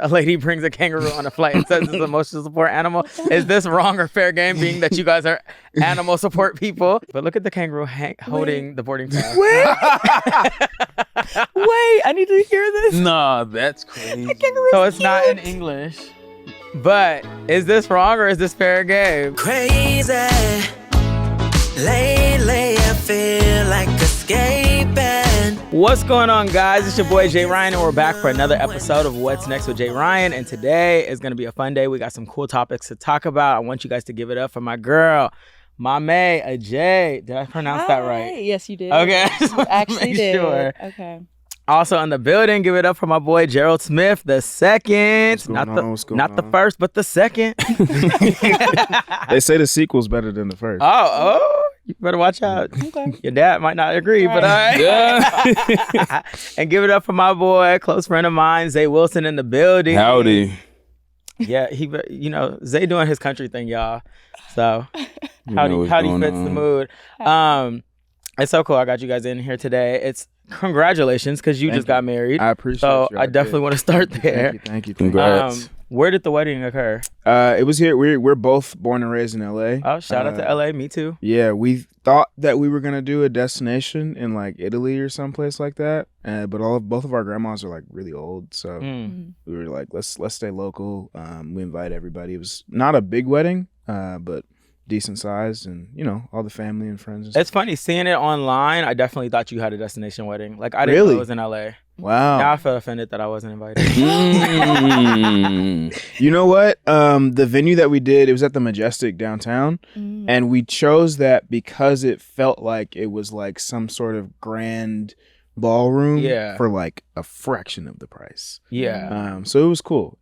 a lady brings a kangaroo on a flight and says it's an emotional support animal. Is this wrong or fair game, being that you guys are animal support people? But look at the kangaroo holding the boarding pass. Wait, I need to hear this. Nah, that's crazy. So it's not in English. But is this wrong or is this fair game? Crazy. Lately I feel like escaping. What's going on, guys? It's your boy Jay Ryan, and we're back for another episode of What's Next with Jay Ryan. And today is going to be a fun day. We got some cool topics to talk about. I want you guys to give it up for my girl, Mame Ajay. Did I pronounce that right? Yes, you did. Okay. You actually did. Sure. Okay. Also in the building, give it up for my boy Gerald Smith, the second. Not the first, but the second. They say the sequel's better than the first. Oh, you better watch out. Okay. Your dad might not agree, but all right. Yeah. And give it up for my boy, close friend of mine, Zay Wilson in the building. Howdy. Yeah, Zay doing his country thing, y'all. So how he fits the mood. It's so cool I got you guys in here today. It's congratulations, because you just got married. I appreciate So you. I definitely want to start there. Thank you. Congrats. Where did the wedding occur? It was here. We're both born and raised in LA. Oh, shout out to LA. Me too. Yeah, we thought that we were gonna do a destination in like Italy or someplace like that. But both of our grandmas are like really old, so we were like, let's stay local. We invite everybody. It was not a big wedding, but decent sized, and all the family and friends and stuff. It's funny seeing it online. I definitely thought you had a destination wedding. Like, I didn't know it was in LA. Wow. Now I feel offended that I wasn't invited. You know what? The venue that we did, it was at the Majestic downtown, and we chose that because it felt like it was like some sort of grand ballroom for like a fraction of the price. Yeah. So it was cool.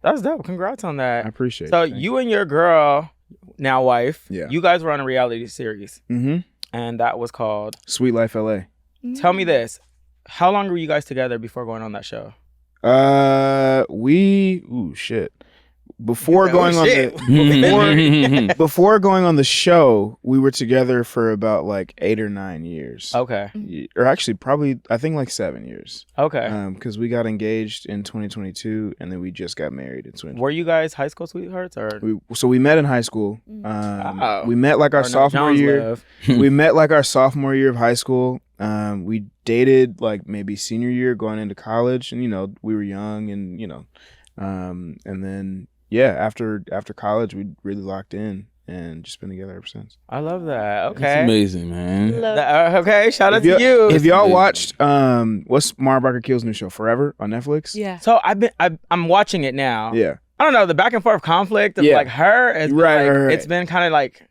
That's dope. Congrats on that. I appreciate it. So you and your girl, now wife, Yeah. you guys were on a reality series, Mm-hmm. and that was called Sweet Life LA. Tell me this. How long were you guys together before going on that show? Before going on the show, we were together for about like 8 or 9 years. Okay. Or actually, probably I think like 7 years. Okay. Because we got engaged in 2022, and then we just got married in 2023. Were you guys high school sweethearts, or? So we met in high school. We met like our sophomore year. We met like our sophomore year of high school. We dated like maybe senior year going into college, and we were young, and and then after college we really locked in and just been together ever since. I love that. Okay. That's amazing, man. Okay, shout out to you. If y'all watched what's Mara Barker Kill's new show, Forever, on Netflix? Yeah. So I'm watching it now. Yeah. I don't know, the back and forth conflict of like her. Right. It's been kind of like,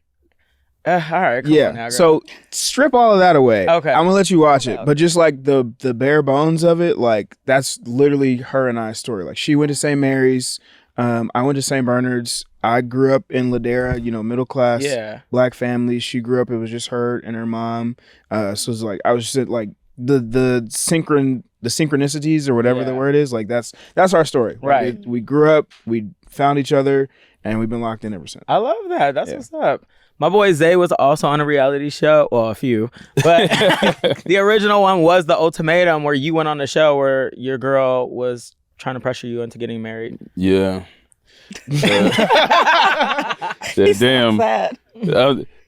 all right, come on now, girl. So strip all of that away. Okay. I'm gonna let you watch it, but just like the bare bones of it, like that's literally her and I's story. Like, she went to St. Mary's, I went to St. Bernard's. I grew up in Ladera, middle class, black family. She grew up, it was just her and her mom. So it's like I was just like the synchronicities or whatever the word is. Like that's our story. Right. We grew up, we found each other, and we've been locked in ever since. I love that. That's what's up. My boy Zay was also on a reality show. Well, a few. But the original one was the Ultimatum, where you went on the show where your girl was trying to pressure you into getting married. Yeah. Damn. Sad.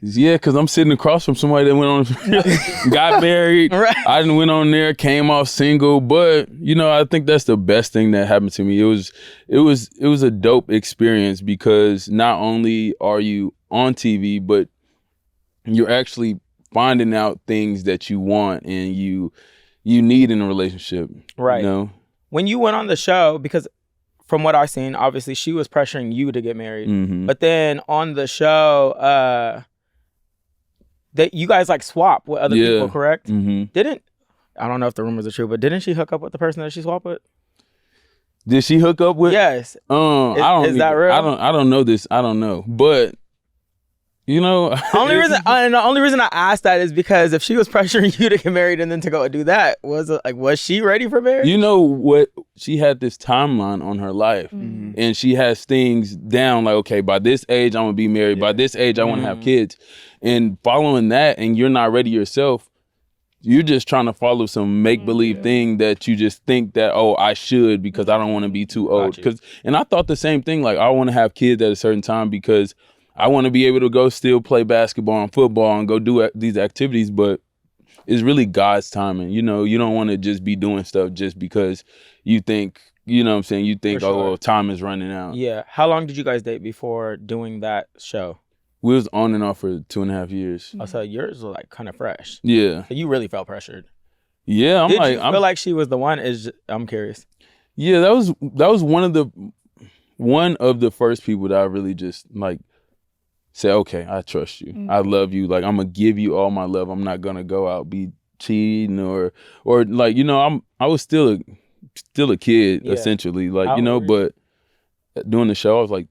Yeah, because I'm sitting across from somebody that went on, got married. Right. I didn't went on there, came off single, but I think that's the best thing that happened to me. It was a dope experience, because not only are you on TV, but you're actually finding out things that you want and you need in a relationship. Right. When you went on the show, because from what I've seen, obviously she was pressuring you to get married. Mm-hmm. But then on the show, that you guys like swap with other people, correct? Mm-hmm. I don't know if the rumors are true, but didn't she hook up with the person that she swapped with? Did she hook up with? Yes. Is that real? I don't know this. I don't know. But the only reason I asked that is because if she was pressuring you to get married and then to go do that, was she ready for marriage? You know what? She had this timeline on her life, and she has things down like, okay, by this age I'm gonna be married. By this age I want to have kids, and following that, and you're not ready yourself, you're just trying to follow some make-believe thing that you just think that, oh, I should because I don't want to be too old. And I thought the same thing, like I want to have kids at a certain time because I want to be able to go still play basketball and football and go do these activities, but it's really God's timing. You know, you don't want to just be doing stuff just because you think, you know what I'm saying, you think, oh, well, time is running out. Yeah. How long did you guys date before doing that show? We was on and off for 2.5 years. Oh, so yours was like kind of fresh. Yeah. So you really felt pressured. Yeah, Did you feel like she was the one? I'm curious. Yeah, that was one of the first people that I really just like say, okay, I trust you. I love you. Like I'm gonna give you all my love. I'm not gonna go out be cheating or like, you know, I was still a kid essentially. Like, you know, but doing the show I was like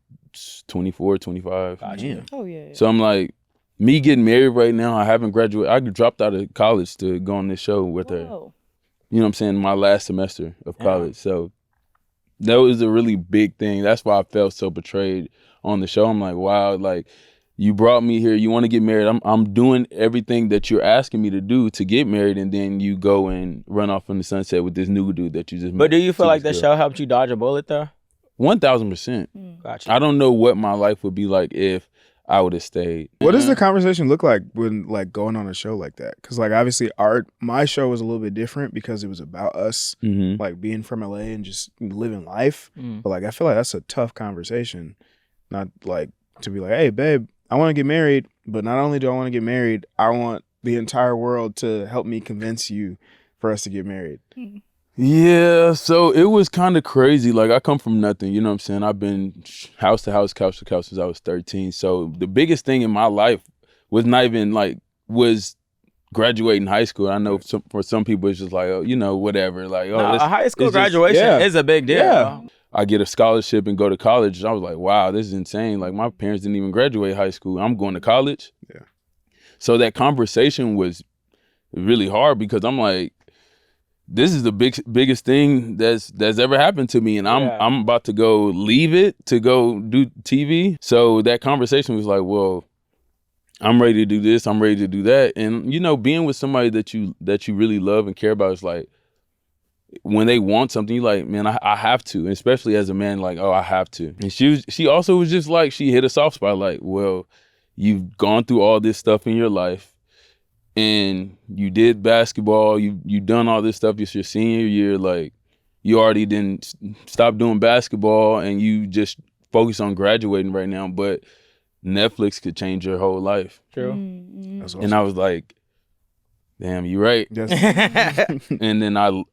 24, 25. Gotcha. Oh yeah. So I'm like, me getting married right now, I haven't graduated. I dropped out of college to go on this show with her. You know what I'm saying? My last semester of college. So that was a really big thing. That's why I felt so betrayed on the show. I'm like, wow, like you brought me here. You want to get married. I'm doing everything that you're asking me to do to get married, and then you go and run off in the sunset with this new dude that you just met. But do you feel like the show helped you dodge a bullet though? 1,000%. Gotcha. I don't know what my life would be like if I would have stayed. What does the conversation look like when like going on a show like that? Because like obviously my show was a little bit different because it was about us like being from LA and just living life. But like I feel like that's a tough conversation, not like to be like, hey babe, I want to get married, but not only do I want to get married, I want the entire world to help me convince you for us to get married. Yeah, so it was kind of crazy. Like I come from nothing, you know what I'm saying? I've been house to house, couch to couch since I was 13. So the biggest thing in my life was not even like, was graduating high school. I know for some people it's just like, oh, you know, whatever. Like, oh, a high school graduation is a big deal. Yeah. I get a scholarship and go to college. I was like, wow, this is insane. Like my parents didn't even graduate high school. I'm going to college. Yeah. So that conversation was really hard because I'm like, this is the biggest thing that's ever happened to me, and I'm about to go leave it to go do TV. So that conversation was like, well, I'm ready to do this, I'm ready to do that, and you know, being with somebody that you really love and care about is like, when they want something, you're like, man, I have to, and especially as a man, like, oh, I have to. And she also was just like, she hit a soft spot, like, well, you've gone through all this stuff in your life. And you did basketball, you done all this stuff. It's your senior year, like you already didn't stop doing basketball and you just focus on graduating right now. But Netflix could change your whole life. True. That's awesome. And I was like, damn, you're right. Yes. And then I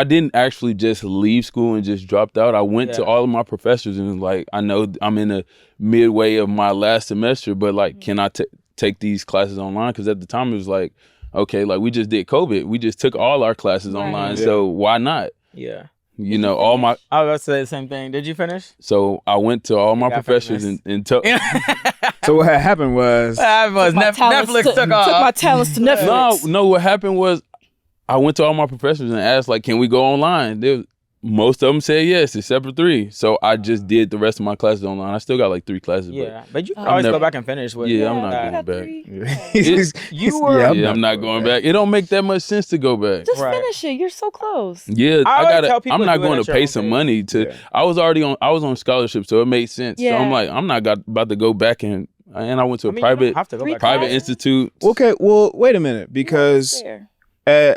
didn't actually just leave school and just dropped out. I went to all of my professors and was like, I know I'm in the midway of my last semester, but like, can I take these classes online? Because at the time it was like, okay, like we just did COVID. We just took all our classes online. Yeah. So why not? Yeah. You know, all my... I was about to say the same thing. Did you finish? So I went to all my professors and took... So what had happened was... Netflix took off. Took my talents to Netflix. No, what happened was I went to all my professors and asked, like, can we go online? Most of them said yes, except for 3. So I just did the rest of my classes online. I still got like 3 classes. Yeah, but you can always go back and finish with I'm not going back. I'm not going back. It don't make that much sense to go back. Just finish it. You're so close. Yeah, I'm not going to pay some pace. money to. Yeah. I was on scholarship, so it made sense. So I'm like, I'm not about to go back and I went to a private institute. Okay, well, wait a minute, because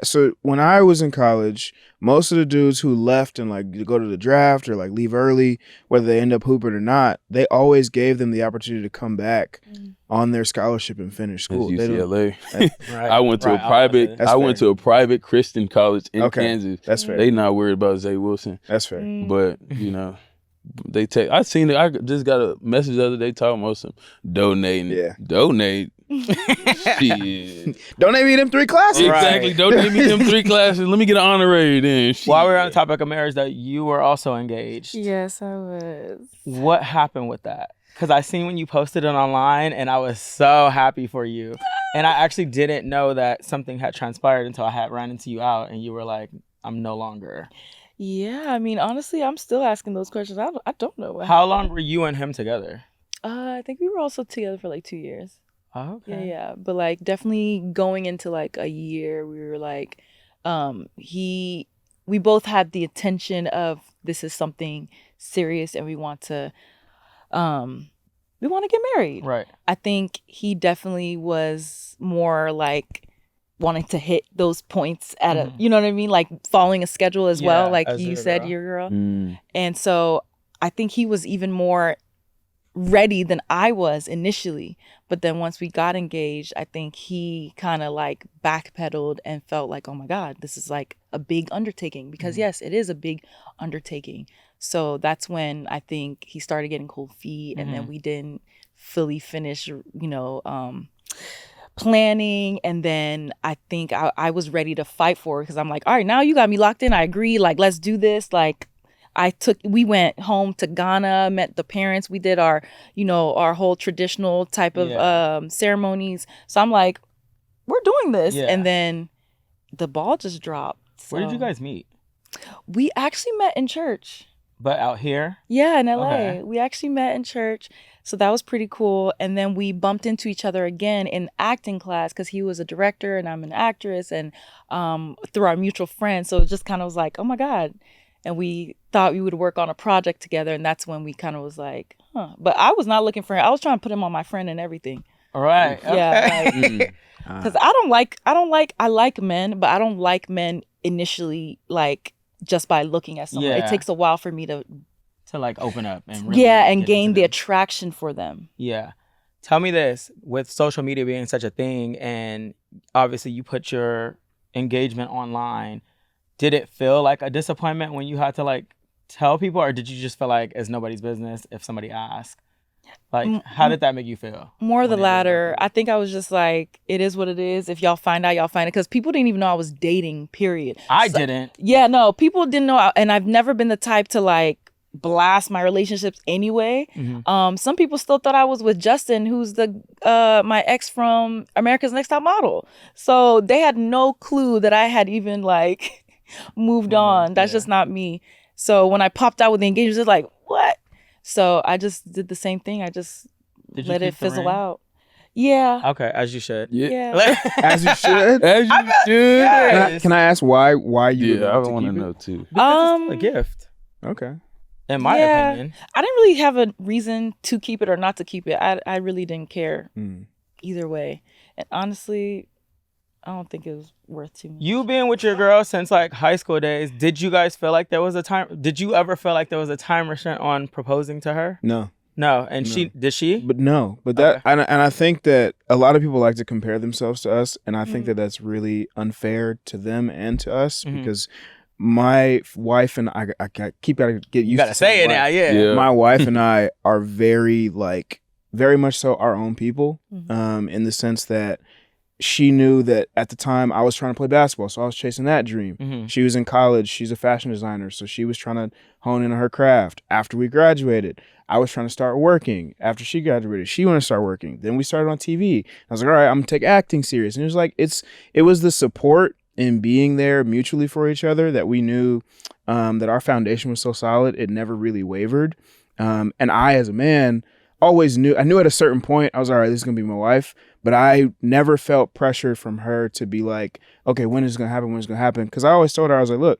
so when I was in college, most of the dudes who left and like go to the draft or like leave early, whether they end up hooping or not, they always gave them the opportunity to come back on their scholarship and finish school. That's UCLA. Right. I went to a private. I went to a private Christian college in Kansas. That's fair. They not worried about Zay Wilson. That's fair. But you know, they take. I seen it. I just got a message the other day talking about some donating. Yeah. Donate. Shit. Donate me them 3 classes. Exactly. Donate me them 3 classes. Let me get an honorary then. Shit. While we're on the topic of marriage, that you were also engaged. Yes, I was. What happened with that? Because I seen when you posted it online, and I was so happy for you. And I actually didn't know that something had transpired until I had ran into you out, and you were like, "I'm no longer." Yeah, I mean, honestly, I'm still asking those questions. I don't know. How long were you and him together? I think we were also together for like 2 years. Oh, okay. Yeah. But like definitely going into like a year, we were like, we both had the intention of this is something serious and we want to get married. Right. I think he definitely was more like wanting to hit those points at a, you know what I mean? Like following a schedule as well, like as you your said, girl. your girl. Mm. And so I think he was even more ready than I was initially. But then once we got engaged, I think he kind of like backpedaled and felt like, oh my God, this is like a big undertaking. Because yes, it is a big undertaking. So that's when I think he started getting cold feet, and then we didn't fully finish, planning. And then I think I was ready to fight for it because I'm like, all right, now you got me locked in. I agree. Like, let's do this. Like, we went home to Ghana, met the parents. We did our whole traditional type of ceremonies. So I'm like, we're doing this. Yeah. And then the ball just dropped. Where did you So guys meet? we actually met in church. But out here? Yeah, in LA. Okay. We actually met in church. So that was pretty cool. And then we bumped into each other again in acting class because he was a director and I'm an actress, and through our mutual friend. So it just kind of was like, oh my God. And we thought we would work on a project together. And that's when we kind of was like, huh. But I was not looking for him. I was trying to put him on my friend and everything. All right. Yeah. Okay. Because I like men, but I don't like men initially, like just by looking at someone. Yeah. It takes a while for me to like open up and really and get gain into the them. attraction for them. Yeah. Tell me this, with social media being such a thing, and obviously you put your engagement online, did it feel like a disappointment when you had to like tell people, or did you just feel like it's nobody's business if somebody asked? Like, how did that make you feel? More the when it did latter. like that? I think I was just like, it is what it is. If y'all find out, y'all find it. Because people didn't even know I was dating, period. I didn't. Yeah, no, people didn't know. And I've never been the type to like blast my relationships anyway. Some people still thought I was with Justin, who's the my ex from America's Next Top Model. So they had no clue that I had even like moved on. That's just not me. So when I popped out with the engagement, it was like, what? So I just did the same thing. I just let it fizzle out. Yeah. Okay, as you should. Yeah. As you should. As you should. Can I ask why you? Yeah, I would want to keep it? know too. Because it's a gift, Okay. in my opinion. I didn't really have a reason to keep it or not to keep it. I really didn't care either way. And honestly, I don't think it was worth too much. You being with your girl since like high school days, did you guys feel like there was a time? Did you ever feel like there was a time restraint on proposing to her? No. No, and she? But no, but that Okay. and I think that a lot of people like to compare themselves to us, and I think that that's really unfair to them and to us because my wife and I gotta get used. You gotta to say saying it now, wife. yeah. My wife and I are very much so our own people, in the sense that she knew that at the time I was trying to play basketball, so I was chasing that dream. She was in college. She's a fashion designer, so she was trying to hone in on her craft. After we graduated, I was trying to start working. After she graduated, she wanted to start working. Then we started on TV. I was like, all right, I'm gonna take acting serious. And it was like, it was the support and being there mutually for each other that we knew that our foundation was so solid, it never really wavered. And I, as a man, always knew at a certain point, I was all right, this is gonna be my wife. But I never felt pressure from her to be like, okay, when is it gonna happen? When is it gonna happen? Because I always told her, I was like, look,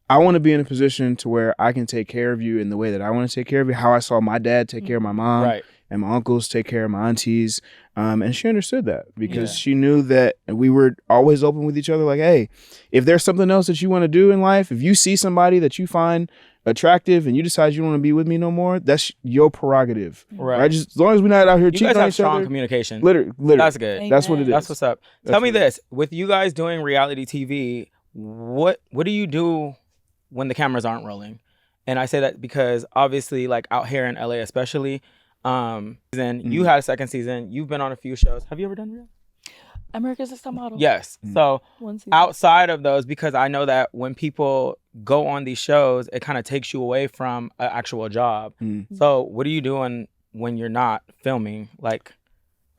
I want to be in a position to where I can take care of you in the way that I want to take care of you, how I saw my dad take care of my mom, Right. and my uncles take care of my aunties. And she understood that because she knew that we were always open with each other. Like, hey, if there's something else that you want to do in life, if you see somebody that you find attractive and you decide you don't want to be with me no more, that's your prerogative. Right. Just as long as we're not out here You cheating guys on have each strong other. communication. Literally. That's good. That's what it is. That's what's up. That's Tell me what it this: with you guys doing reality TV, what do you do when the cameras aren't rolling? And I say that because obviously, like out here in LA, especially, then you had a second season. You've been on a few shows. Have you ever done real? America's Next Top Model. Yes. So One season. outside of those, because I know that when people go on these shows, it kind of takes you away from an actual job. So what are you doing when you're not filming? Like,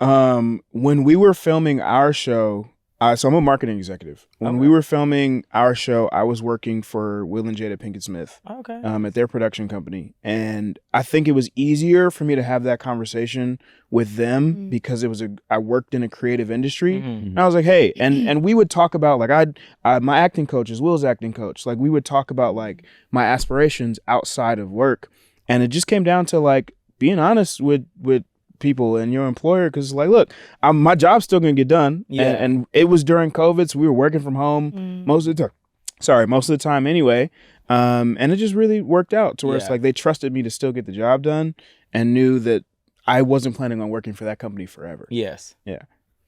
When we were filming our show, So I'm a marketing executive. When we were filming our show, I was working for Will and Jada Pinkett Smith at their production company. And I think it was easier for me to have that conversation with them because I worked in a creative industry. And I was like, hey, and we would talk about like my acting coach is Will's acting coach. Like we would talk about like my aspirations outside of work. And it just came down to like being honest with people and your employer, because like, look, my job's still gonna get done, and it was during COVID, so we were working from home most of the time anyway, and it just really worked out to where it's like they trusted me to still get the job done and knew that I wasn't planning on working for that company forever.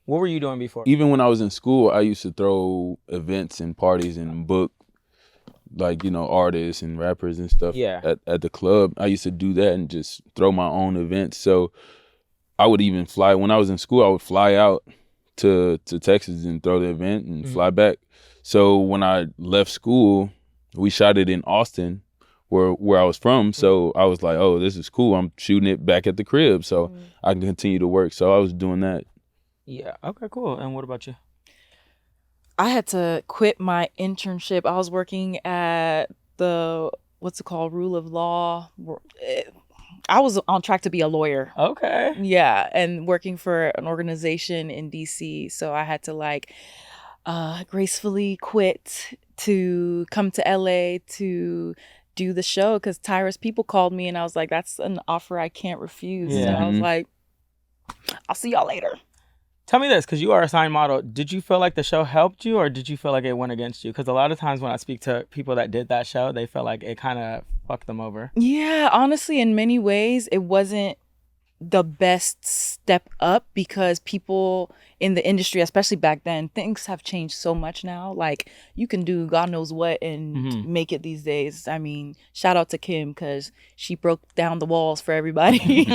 What were you doing before? Even when I was in school, I used to throw events and parties and book like, you know, artists and rappers and stuff at the club. I used to do that and just throw my own events. So I would even fly, when I was in school, I would fly out to Texas and throw the event and fly back. So when I left school, we shot it in Austin, where I was from. So I was like, oh, this is cool. I'm shooting it back at the crib so I can continue to work. So I was doing that. Yeah. Okay, cool. And what about you? I had to quit my internship. I was working at the, what's it called, Rule of Law. I was on track to be a lawyer. Okay. Yeah, and working for an organization in DC. So I had to like gracefully quit to come to LA to do the show because Tyra's people called me and I was like, that's an offer I can't refuse. Yeah. And I was like, I'll see y'all later. Tell me this, because you are a signed model. Did you feel like the show helped you, or did you feel like it went against you? Because a lot of times when I speak to people that did that show, they felt like it kind of fucked them over. Yeah, honestly, in many ways, it wasn't the best step up because people in the industry, especially back then, things have changed so much now. Like, you can do God knows what and make it these days. I mean, shout out to Kim because she broke down the walls for everybody.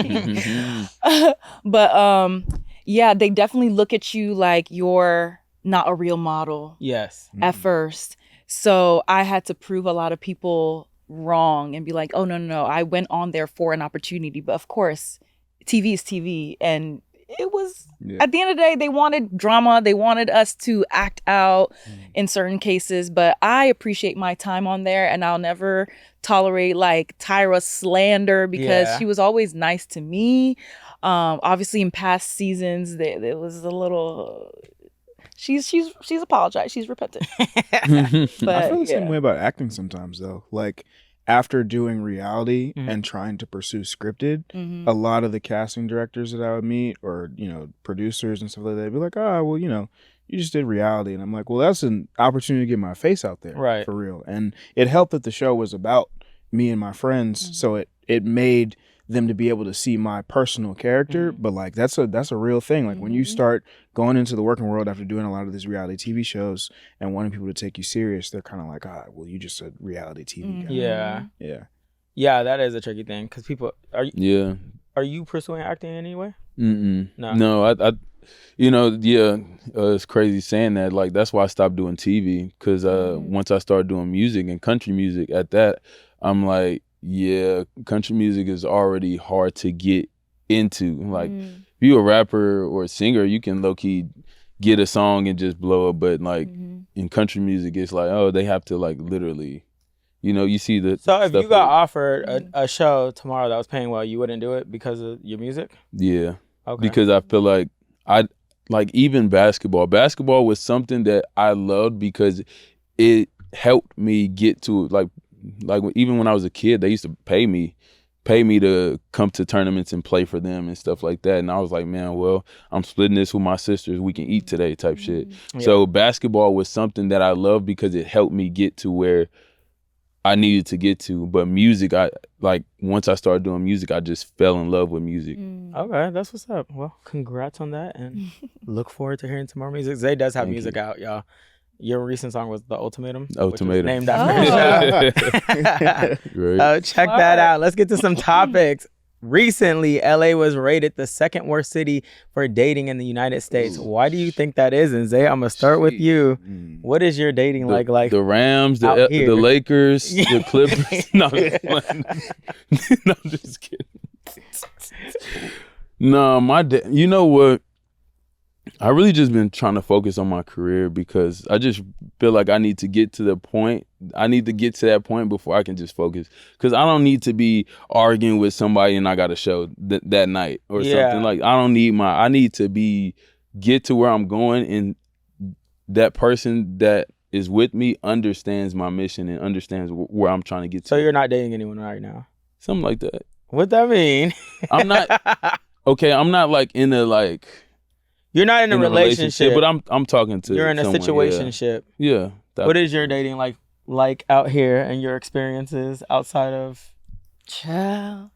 But yeah, they definitely look at you like you're not a real model. Yes. At first. So I had to prove a lot of people wrong and be like, oh, no. I went on there for an opportunity. But of course, TV is TV. And it was, at the end of the day, they wanted drama. They wanted us to act out in certain cases. But I appreciate my time on there. And I'll never tolerate like Tyra slander because she was always nice to me. Obviously in past seasons there was a little she's apologized, she's repentant. But I feel the same way about acting sometimes though. Like after doing reality and trying to pursue scripted, a lot of the casting directors that I would meet or, you know, producers and stuff like that, they'd be like, oh, well, you know, you just did reality. And I'm like, well, that's an opportunity to get my face out there. Right. For real. And it helped that the show was about me and my friends. So it made them to be able to see my personal character, but like that's a real thing. Like when you start going into the working world after doing a lot of these reality TV shows and wanting people to take you serious, they're kind of like, well, you just a reality TV guy. Yeah, that is a tricky thing because people are you pursuing acting in any way? No, I you know, it's crazy saying that. Like that's why I stopped doing TV because once I started doing music and country music at that, I'm like, yeah, country music is already hard to get into. Like, if you're a rapper or a singer, you can low-key get a song and just blow up. But, like, in country music, it's like, oh, they have to, like, literally, you know, you see the So if you got offered a show tomorrow that was paying well, you wouldn't do it because of your music? Yeah. Okay. Because I feel like even basketball was something that I loved because it helped me get to, like even when I was a kid, they used to pay me to come to tournaments and play for them and stuff like that. And I was like, man, well, I'm splitting this with my sisters. We can eat today type shit. Yeah. So basketball was something that I loved because it helped me get to where I needed to get to. But music, once I started doing music, I just fell in love with music. Okay, that's what's up. Well, congrats on that and look forward to hearing some more music. Zay does have music out, y'all. Your recent song was The Ultimatum. Ultimatum. Named after his show. Check that out. Let's get to some topics. Recently, LA was rated the second worst city for dating in the United States. Why do you think that is? And Zay, I'm going to start with you. What is your dating like? The Rams, the Lakers, the Clippers. No, I'm just, I'm just kidding. No, I'm just kidding. No, I'm just kidding. No, I'm just kidding. No, I'm just kidding. No, I'm just kidding. No, I'm just kidding. No, I'm just kidding. No, I'm just kidding. No, I'm just kidding. No, I'm just kidding. No, I'm just kidding. No, I'm just kidding. No, I'm just kidding. No, I'm just kidding. No, my you know what? I really just been trying to focus on my career because I just feel like I need to get to the point. I need to get to that point before I can just focus. Because I don't need to be arguing with somebody and I got a show that night or something. Like I need to get to where I'm going, and that person that is with me understands my mission and understands where I'm trying to get to. So you're not dating anyone right now? Something like that. What that mean? I'm not, okay, I'm not like in a like... You're not in a relationship, but I'm talking to. You're in a situationship. Yeah. What is your dating like out here and your experiences outside of? Child.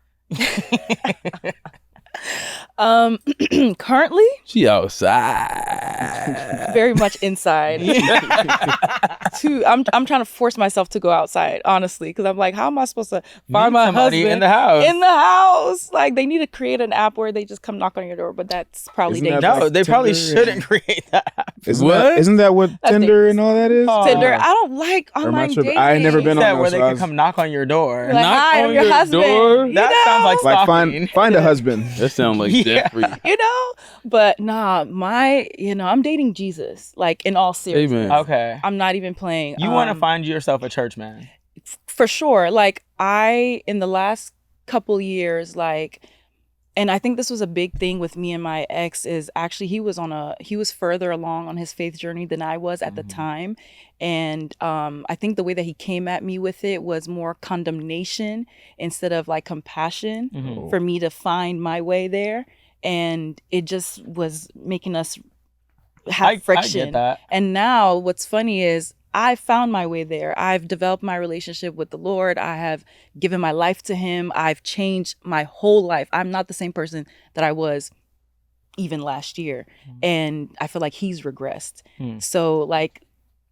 Currently, she outside. Very much inside. I'm trying to force myself to go outside, honestly, because I'm like, how am I supposed to find my husband in the house? In the house, like they need to create an app where they just come knock on your door, but that's probably dangerous. No, they probably shouldn't create that app. Isn't that what Tinder and all that is? Tinder. I don't like online dating. I ain't never been on where they can come knock on your door. Like, hi, I'm your husband. Door? That sounds like stalking. Find a husband. That sounds like Jeffrey. But nah, I'm dating Jesus. Like in all seriousness. Amen. Okay. I'm not even playing. You want to find yourself a church man? For sure. Like in the last couple years, and I think this was a big thing with me and my ex, is actually he was further along on his faith journey than I was at the time. And I think the way that he came at me with it was more condemnation instead of like compassion for me to find my way there. And it just was making us have friction. I get that. And now what's funny is I found my way there. I've developed my relationship with the Lord. I have given my life to him. I've changed my whole life. I'm not the same person that I was even last year. And I feel like he's regressed. So like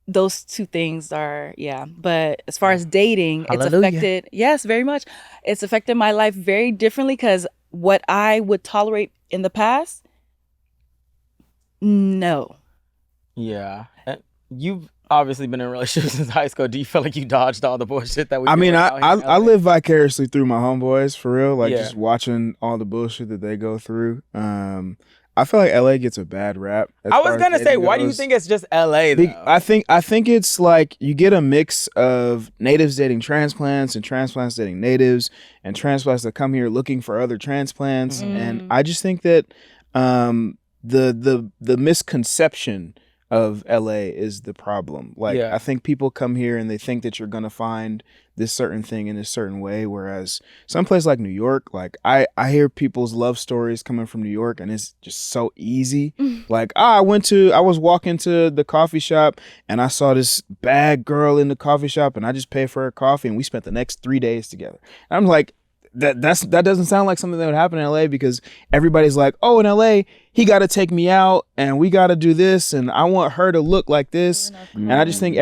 those two things are, But as far as dating, it's affected, yes, very much. It's affected my life very differently because what I would tolerate in the past, no. Yeah. You've obviously been in a relationship since high school. Do you feel like you dodged all the bullshit that we I live vicariously through my homeboys, for real. Like just watching all the bullshit that they go through. I feel like LA gets a bad rap. I was gonna say, why do you think it's just LA though? I think it's like you get a mix of natives dating transplants and transplants dating natives and transplants that come here looking for other transplants. And I just think that the misconception of LA is the problem. Like I think people come here and they think that you're gonna find this certain thing in a certain way, whereas someplace like New York, like I hear people's love stories coming from New York and it's just so easy. Like I was walking to the coffee shop and I saw this bad girl in the coffee shop and I just paid for her coffee and we spent the next 3 days together. And I'm like, that doesn't sound like something that would happen in LA, because everybody's like, oh, in LA, he got to take me out and we got to do this and I want her to look like this. And I just think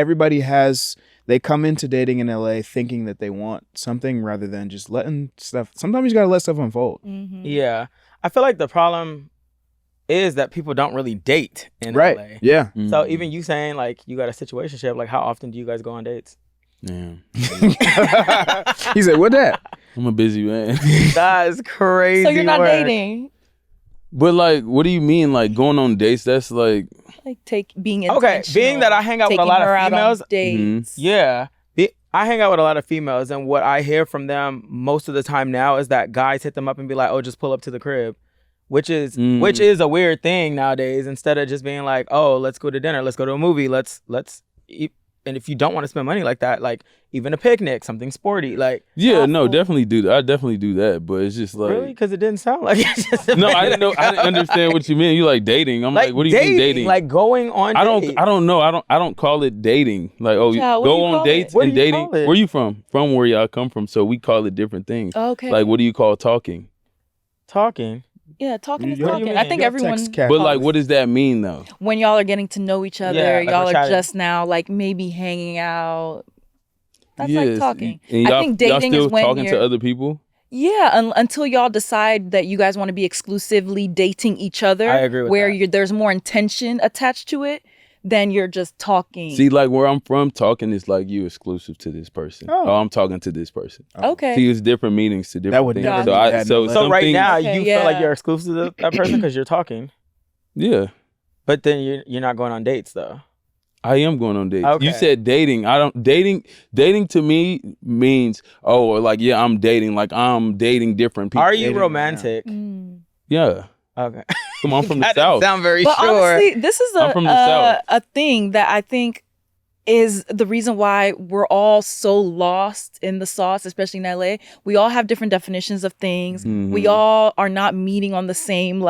they come into dating in LA thinking that they want something rather than just letting stuff. Sometimes you got to let stuff unfold. Yeah. I feel like the problem is that people don't really date in LA. Yeah. So even you saying like you got a situationship, like how often do you guys go on dates? Yeah. He said, what that? I'm a busy man. That is crazy. So you're not work. dating? But like, what do you mean? Like going on dates? That's like being intentional. Okay, being that I hang out with a lot of females. Dates. Yeah. I hang out with a lot of females, and what I hear from them most of the time now is that guys hit them up and be like, oh, just pull up to the crib. Which is a weird thing nowadays, instead of just being like, oh, let's go to dinner, let's go to a movie, let's eat. And if you don't want to spend money like that, like even a picnic, something sporty, like definitely do that. I definitely do that, but it's just like really, because it didn't sound like it. No, I didn't understand what you mean. You like dating? I'm like, what do you mean dating? Like going on. I don't know. I don't call it dating. Like go on dates and dating. Where you from? From where y'all come from? So we call it different things. Okay. Like what do you call talking? Talking. Yeah, talking is What do you talking. mean? I think everyone. But like, what does that mean though? When y'all are getting to know each other, Yeah, like y'all we're are chatting. just now like maybe hanging out. That's Yes. like talking. And I think dating y'all is still when talking you're to other people. Yeah, until y'all decide that you guys want to be exclusively dating each other. I agree with where that. there's more intention attached to it. Then you're just talking. See, like where I'm from, talking is like you exclusive to this person. Oh. I'm talking to this person. Okay. See, it's different meanings to different That would things. never be bad. So So right something- now, Okay, you feel like yeah. you're exclusive to that person because you're talking. yeah. But then you're not going on dates though. I am going on dates. Okay. You said dating. I don't dating to me means I'm dating. Like I'm dating different people. Are you romantic? Yeah. Okay. Come on, I'm from the That South. didn't sound very But sure. honestly, this is I'm from the South. a thing that I think is the reason why we're all so lost in the sauce, especially in LA. We all have different definitions of things. We all are not meeting on the same,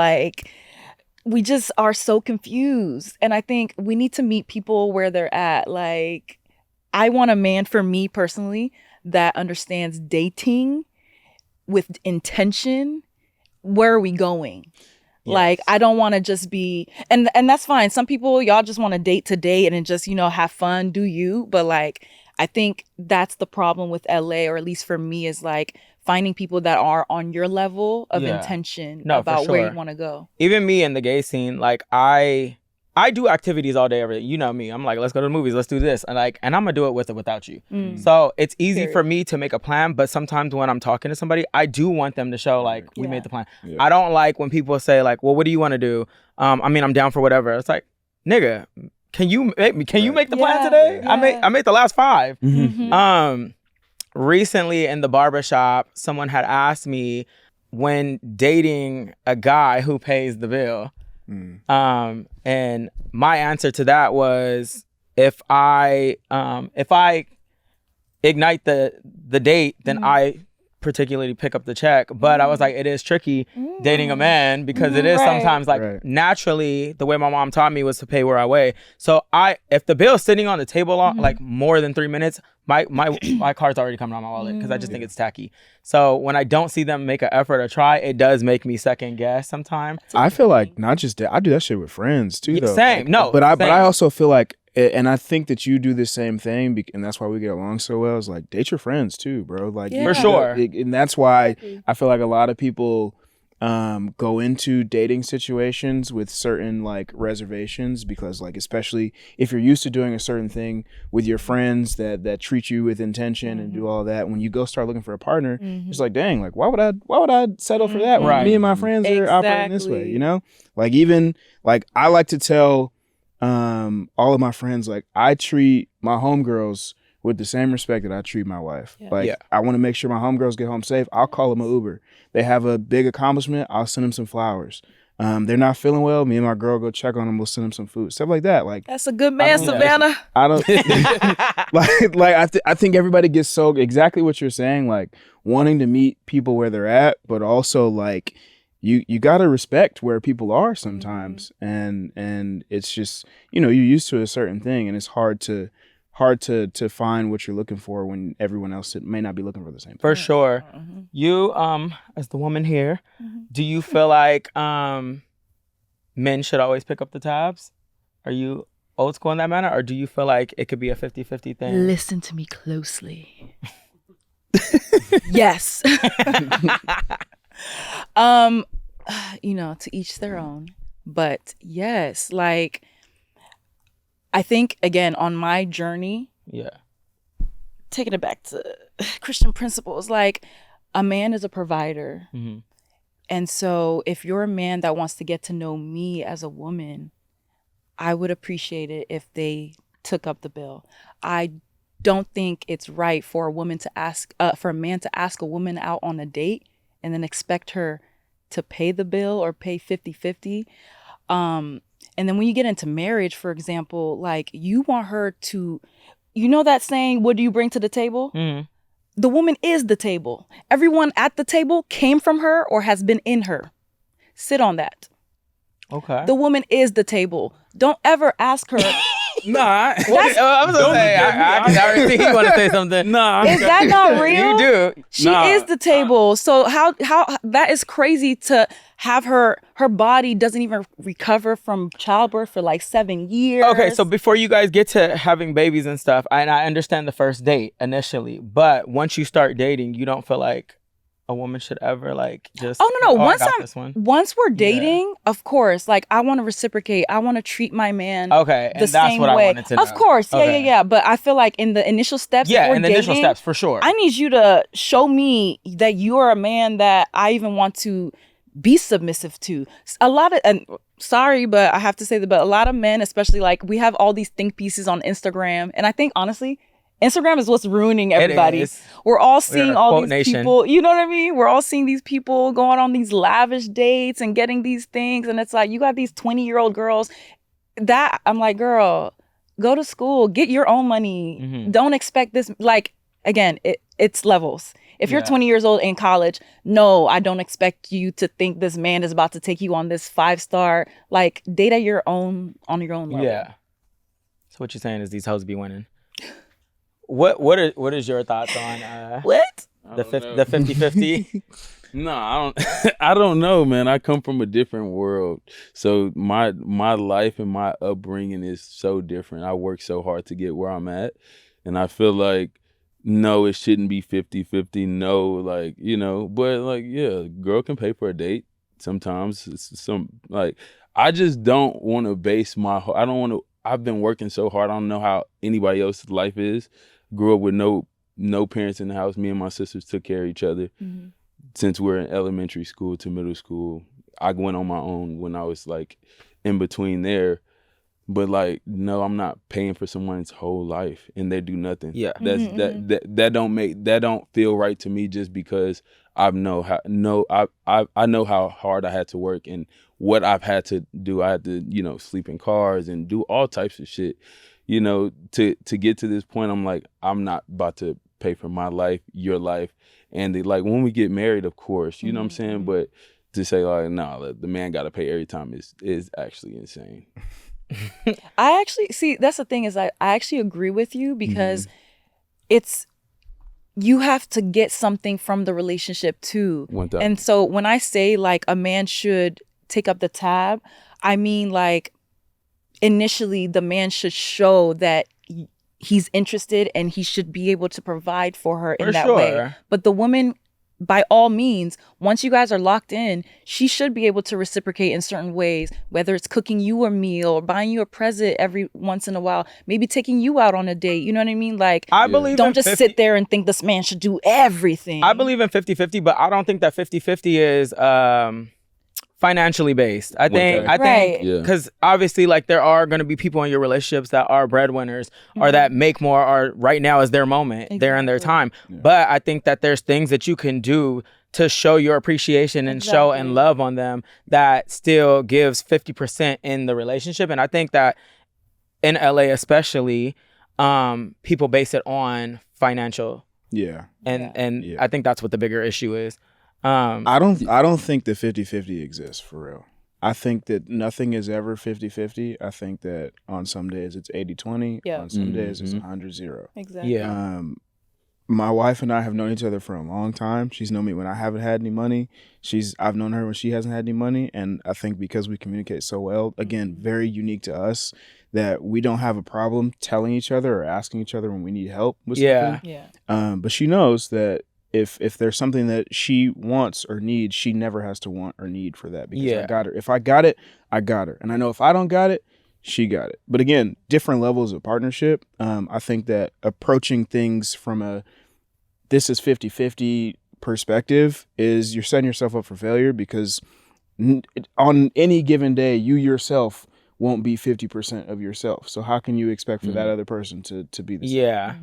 we just are so confused. And I think we need to meet people where they're at. Like, I want a man, for me personally, that understands dating with intention. Where are we going? Yes. Like, I don't want to just be, and that's fine. Some people, y'all just want to date to date and just, have fun, do you? But like, I think that's the problem with LA, or at least for me, is like finding people that are on your level of intention about where you want to go. Even me in the gay scene, like I do activities all day, every day. You know me. I'm like, let's go to the movies, let's do this. And I'm gonna do it with or without you. So it's easy for me to make a plan, but sometimes when I'm talking to somebody, I do want them to show like we made the plan. Yeah. I don't like when people say like, well, what do you want to do? I'm down for whatever. It's like, nigga, can you make the plan today? Yeah. I made the last 5. Recently in the barbershop, someone had asked me, when dating a guy, who pays the bill? And my answer to that was, if I ignite the date, then I particularly pick up the check. But I was like, it is tricky dating a man, because it is sometimes naturally the way my mom taught me was to pay where I weigh. So if the bill's sitting on the table like more than 3 minutes, my card's already coming on my wallet, because I just think it's tacky. So when I don't see them make an effort or try, it does make me second guess sometimes. I feel like not just that, I do that shit with friends too, though. Same. But I also feel like, and I think that you do the same thing, and that's why we get along so well, is like, date your friends too, bro. Like, for sure. And that's why I feel like a lot of people go into dating situations with certain like reservations, because like, especially if you're used to doing a certain thing with your friends that treat you with intention and do all that, when you go start looking for a partner, it's like, dang, like why would I settle for that when me and my friends are operating this way, Like, even like, I like to tell all of my friends, like, I treat my homegirls with the same respect that I treat my wife. I want to make sure my homegirls get home safe. I'll call them an Uber. They have a big accomplishment, I'll send them some flowers. They're not feeling well, me and my girl go check on them, we'll send them some food, stuff like that. Like, that's a good man, Savannah. I don't I think everybody gets so exactly what you're saying, like wanting to meet people where they're at, but also like you gotta respect where people are sometimes, and it's just, you're used to a certain thing, and it's hard to find what you're looking for when everyone else may not be looking for the same thing. For sure. You, as the woman here, do you feel like men should always pick up the tabs? Are you old school in that manner, or do you feel like it could be a 50-50 thing? Listen to me closely. Yes. To each their own. But yes, like, I think, again, on my journey, taking it back to Christian principles, like, a man is a provider. And so if you're a man that wants to get to know me as a woman, I would appreciate it if they took up the bill. I don't think it's right for a man to ask a woman out on a date and then expect her to pay the bill or pay 50-50. And then when you get into marriage, for example, like, you want her to, that saying, what do you bring to the table? The woman is the table. Everyone at the table came from her or has been in her. Sit on that. Okay. The woman is the table. Don't ever ask her. Nah, I was gonna say, I already think you want to say something. Nah, is that not real? You do. She is the table. So how that is crazy to have her body doesn't even recover from childbirth for like 7 years. Okay, so before you guys get to having babies and stuff, and I understand the first date initially, but once you start dating, you don't feel like a woman should ever like just once we're dating, of course, like, I want to reciprocate. I want to treat my man the that's same what way. I wanted to know. Of course, yeah. But I feel like in the initial steps, initial steps, for sure, I need you to show me that you are a man that I even want to be submissive to. A lot of, and sorry, but I have to say that, but a lot of men, especially like we have all these think pieces on Instagram. And I think honestly, Instagram is what's ruining everybody. It is. We're all seeing all quote these nation. people, you know what I mean? We're all seeing these people going on these lavish dates and getting these things. And it's like, you got these 20-year-old girls that I'm like, girl, go to school, get your own money. Mm-hmm. Don't expect this. Like, again, it's levels. If you're Yeah. 20 years old in college, no, I don't expect you to think this man is about to take you on this 5-star, like, date at your own, on your own level. Yeah. So what you're saying is these hoes be winning. What is your thoughts on What? the 50-50? No, I don't. I don't know, man. I come from a different world, so my life and my upbringing is so different. I work so hard to get where I'm at, and I feel like no, it shouldn't be 50-50. No, like, you know, but like, yeah, girl can pay for a date sometimes. It's some like, I just don't want to base my. I don't want to. I've been working so hard. I don't know how anybody else's life is. Grew up with no parents in the house. Me and my sisters took care of each other. Mm-hmm. Since we're in elementary school to middle school. I went on my own when I was like in between there. But like, no, I'm not paying for someone's whole life and they do nothing. Yeah. That's that don't feel right to me just because I know how hard I had to work and what I've had to do. I had to, you know, sleep in cars and do all types of shit, you know, to get to this point. I'm like, I'm not about to pay for my life, your life. And like when we get married, of course, you know what I'm saying? But to say like, no, the man got to pay every time is actually insane. I actually, see, that's the thing is I actually agree with you because it's, you have to get something from the relationship too. 1,000. And so when I say like a man should take up the tab, I mean like initially the man should show that he's interested and he should be able to provide for her in that way. But the woman, by all means, once you guys are locked in, she should be able to reciprocate in certain ways, whether it's cooking you a meal or buying you a present every once in a while, maybe taking you out on a date. You know what I mean? Like, I believe don't in just 50 sit there and think this man should do everything. I believe in 50-50, but I don't think that 50-50 is financially based. I think because obviously like there are going to be people in your relationships that are breadwinners or that make more, or right now is their moment. Exactly. They're in their time. Yeah. But I think that there's things that you can do to show your appreciation and show and love on them that still gives 50% in the relationship. And I think that in LA especially, people base it on financial. Yeah. And I think that's what the bigger issue is. I don't think the 50-50 exists for real. I think that nothing is ever 50-50. I think that on some days it's 80-20. Yeah. On some days it's 100-0. Exactly. Yeah. My wife and I have known each other for a long time. She's known me when I haven't had any money. I've known her when she hasn't had any money. And I think because we communicate so well, again, very unique to us, that we don't have a problem telling each other or asking each other when we need help with something. Yeah. But she knows that if there's something that she wants or needs, she never has to want or need for that because I got her. If I got it, I got her. And I know if I don't got it, she got it. But again, different levels of partnership. I think that approaching things from this is 50-50 perspective is you're setting yourself up for failure because on any given day, you yourself won't be 50% of yourself. So how can you expect for that other person to be the same? Yeah.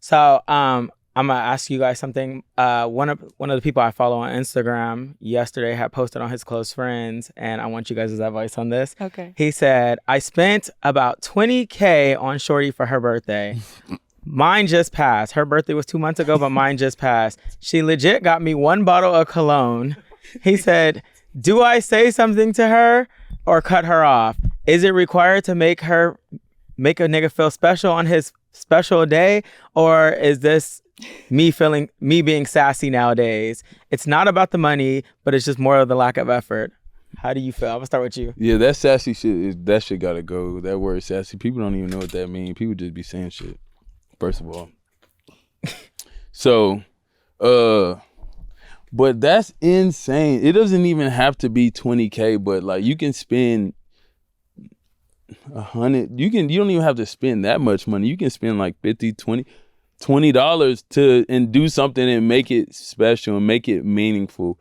So I'm gonna ask you guys something. One of the people I follow on Instagram yesterday had posted on his close friends, and I want you guys' advice on this. Okay. He said, I spent about $20K on Shorty for her birthday. Mine just passed. Her birthday was 2 months ago, but mine just passed. She legit got me 1 bottle of cologne. He said, do I say something to her or cut her off? Is it required to make a nigga feel special on his special day, or is this me being sassy nowadays? It's not about the money, but it's just more of the lack of effort. How do you feel? I'm gonna start with you. Yeah, that sassy shit that shit gotta go. That word sassy, people don't even know what that means. People just be saying shit, first of all. So but that's insane. It doesn't even have to be $20K, but like you can spend $100. You don't even have to spend that much money. You can spend like $50, $20 and do something and make it special and make it meaningful.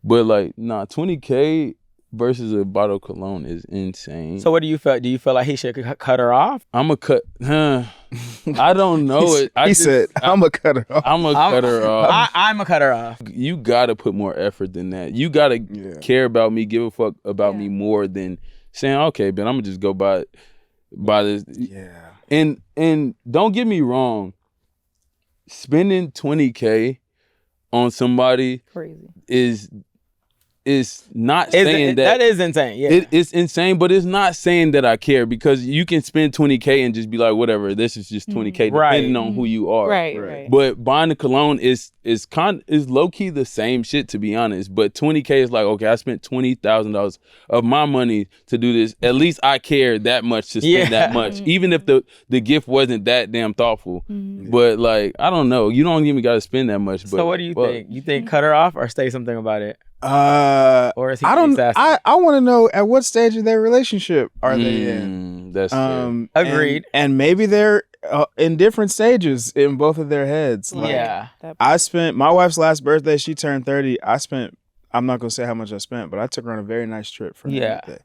But like, nah, 20K versus a bottle of cologne is insane. So what do you feel? Do you feel like he should cut her off? I'm a cut. I don't know it. He said, "I'm gonna cut her off." I'm gonna cut her off. I'm gonna cut her off. You gotta put more effort than that. You gotta care about me, give a fuck about me more than saying, okay, but I'm gonna just go by this. Yeah. And don't get me wrong, spending 20K on somebody Crazy. is not saying that is insane. Yeah. It's insane, but it's not saying that I care, because you can spend 20K and just be like, whatever, this is just 20K, depending on who you are. Right. But buying a cologne is low key the same shit, to be honest. But 20K is like, okay, I spent $20,000 of my money to do this. At least I care that much to spend that much, even if the gift wasn't that damn thoughtful. But like, I don't know, you don't even got to spend that much. But so what do you think? You think cut her off or say something about it? Or is he I don't. sassy? I want to know at what stage of their relationship are they in. That's fair. Agreed. And maybe they're in different stages in both of their heads. Like, I spent my wife's last birthday. She turned 30. I'm not gonna say how much I spent, but I took her on a very nice trip for her birthday.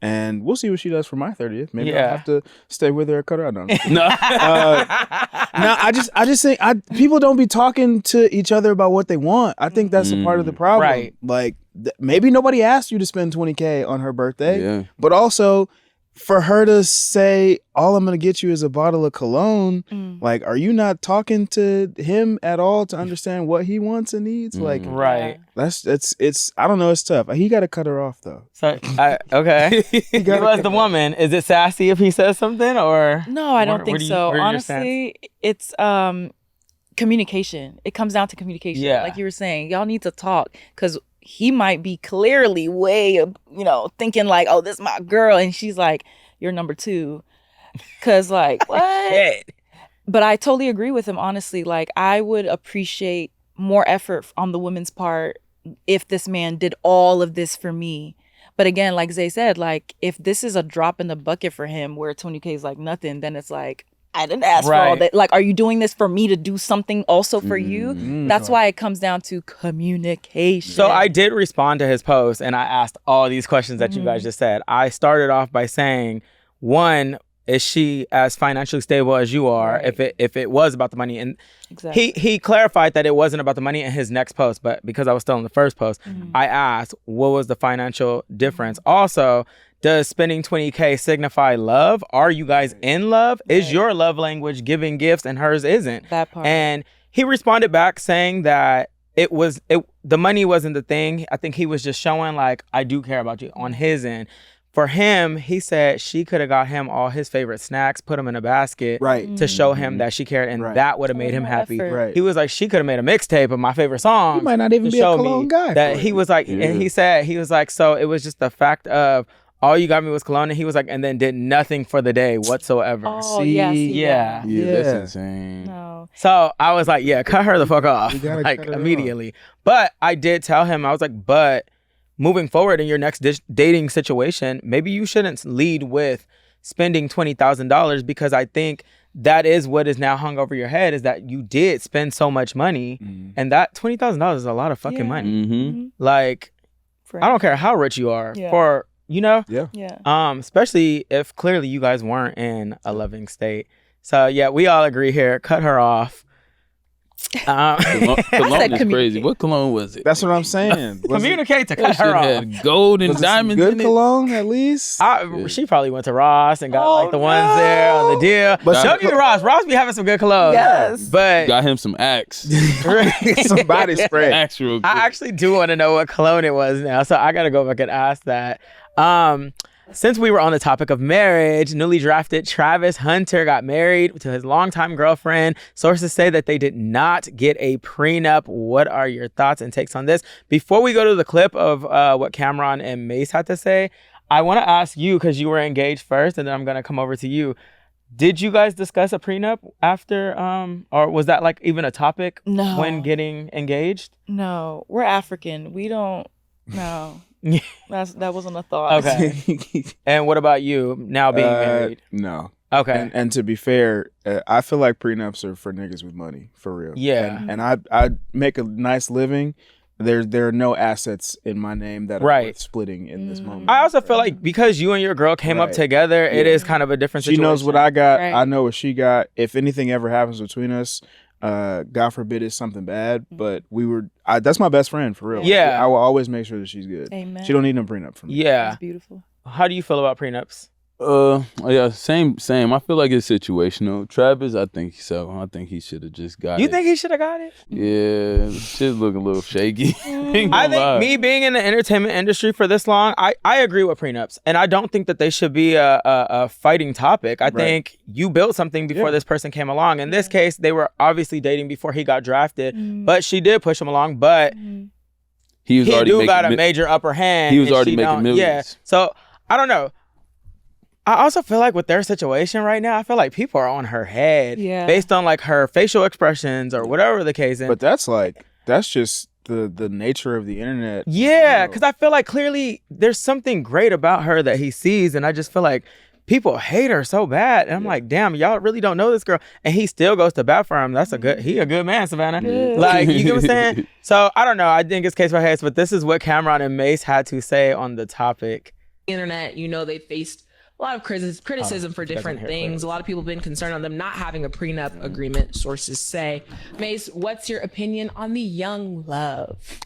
And we'll see what she does for my 30th. Maybe I'll have to stay with her or cut her out. No, I just think people don't be talking to each other about what they want. I think that's a part of the problem. Right. Like maybe nobody asked you to spend 20K on her birthday. Yeah. But also for her to say, all I'm going to get you is a bottle of cologne. Like, are you not talking to him at all to understand what he wants and needs? Like, it's I don't know. It's tough. He got to cut her off though. So, okay. He was the woman. Is it sassy if he says something or? No, I don't think so. Honestly, it's communication. It comes down to communication. Yeah. Like you were saying, y'all need to talk, because he might be clearly way, thinking like, oh, this is my girl. And she's like, you're number 2. Cause like, what? But I totally agree with him, honestly. Like, I would appreciate more effort on the woman's part if this man did all of this for me. But again, like Zay said, like, if this is a drop in the bucket for him where 20K is like nothing, then it's like, I didn't ask for all that. Like, are you doing this for me to do something also for you? That's why it comes down to communication. So I did respond to his post and I asked all these questions that you guys just said. I started off by saying, one, is she as financially stable as you are? Right. If it was about the money, and he clarified that it wasn't about the money in his next post, but because I was still in the first post, I asked, what was the financial difference? Also, does spending 20K signify love? Are you guys in love? Is your love language giving gifts and hers isn't? That part. And he responded back saying that the money wasn't the thing. I think he was just showing like, I do care about you on his end. For him, he said she could have got him all his favorite snacks, put them in a basket to show him that she cared, and that would have made him happy. Right. He was like, she could have made a mixtape of my favorite songs. He might not even be a cologne guy. That he was like, and he said, he was like, so it was just the fact of, all you got me was cologne, and he was like, and then did nothing for the day whatsoever. Oh, yeah. That's insane. No. So I was like, yeah, cut her the fuck off, like cut her immediately. But I did tell him, I was like, but moving forward in your next dating situation, maybe you shouldn't lead with spending $20,000, because I think that is what is now hung over your head, is that you did spend so much money, and that $20,000 is a lot of fucking money. Like, I don't care how rich you are for. Especially if clearly you guys weren't in a loving state. So yeah, we all agree here. Cut her off. Cologne is crazy. What cologne was it? That's what I'm saying. Communicate to cut her off. Had gold and diamonds good in it. cologne at least. She probably went to Ross and got like the ones there on the deal. But don't get Ross. Ross be having some good cologne. Yes. But got him some Axe. Some body spray. Axe real quick. I actually do want to know what cologne it was now, so I gotta go back and ask that. Since we were on the topic of marriage, newly drafted Travis Hunter got married to his longtime girlfriend. Sources say that they did not get a prenup. What are your thoughts and takes on this? Before we go to the clip of what Cameron and Mace had to say, I want to ask you, because you were engaged first, and then I'm going to come over to you. Did you guys discuss a prenup after, or was that like even a topic when getting engaged? No, we're African. We don't, no. That wasn't a thought. Okay. And what about you now being married? No. Okay. And to be fair, I feel like prenups are for niggas with money, for real. Yeah. And I make a nice living, there are no assets in my name that are worth splitting in this moment. I also feel like because you and your girl came up together, it is kind of a different situation. She knows what I got. I know what she got. If anything ever happens between us, God forbid it's something bad, but that's my best friend for real. Yeah. I will always make sure that she's good. Amen. She don't need no prenup from me. Yeah. That's beautiful. How do you feel about prenups? Yeah, same. I feel like it's situational. Travis, I think so. I think he should have just got it. You think he should have got it? Yeah, shit look a little shaky. I think me being in the entertainment industry for this long, I agree with prenups, and I don't think that they should be a fighting topic. I think you built something before this person came along. In this case, they were obviously dating before he got drafted, but she did push him along. But he got a major upper hand. He was already making millions. Yeah, so I don't know. I also feel like with their situation right now, I feel like people are on her head based on like her facial expressions or whatever the case is. But that's just the nature of the internet. Yeah, because I feel like clearly there's something great about her that he sees, and I just feel like people hate her so bad. And I'm like, damn, y'all really don't know this girl. And he still goes to bat for him. That's he a good man, Savannah. Like, you get what I'm saying? So I don't know. I think it's case by case, but this is what Cameron and Mace had to say on the topic. Internet, they faced a lot of criticism for different things. A lot of people have been concerned on them not having a prenup agreement, sources say. Mace, what's your opinion on the young love?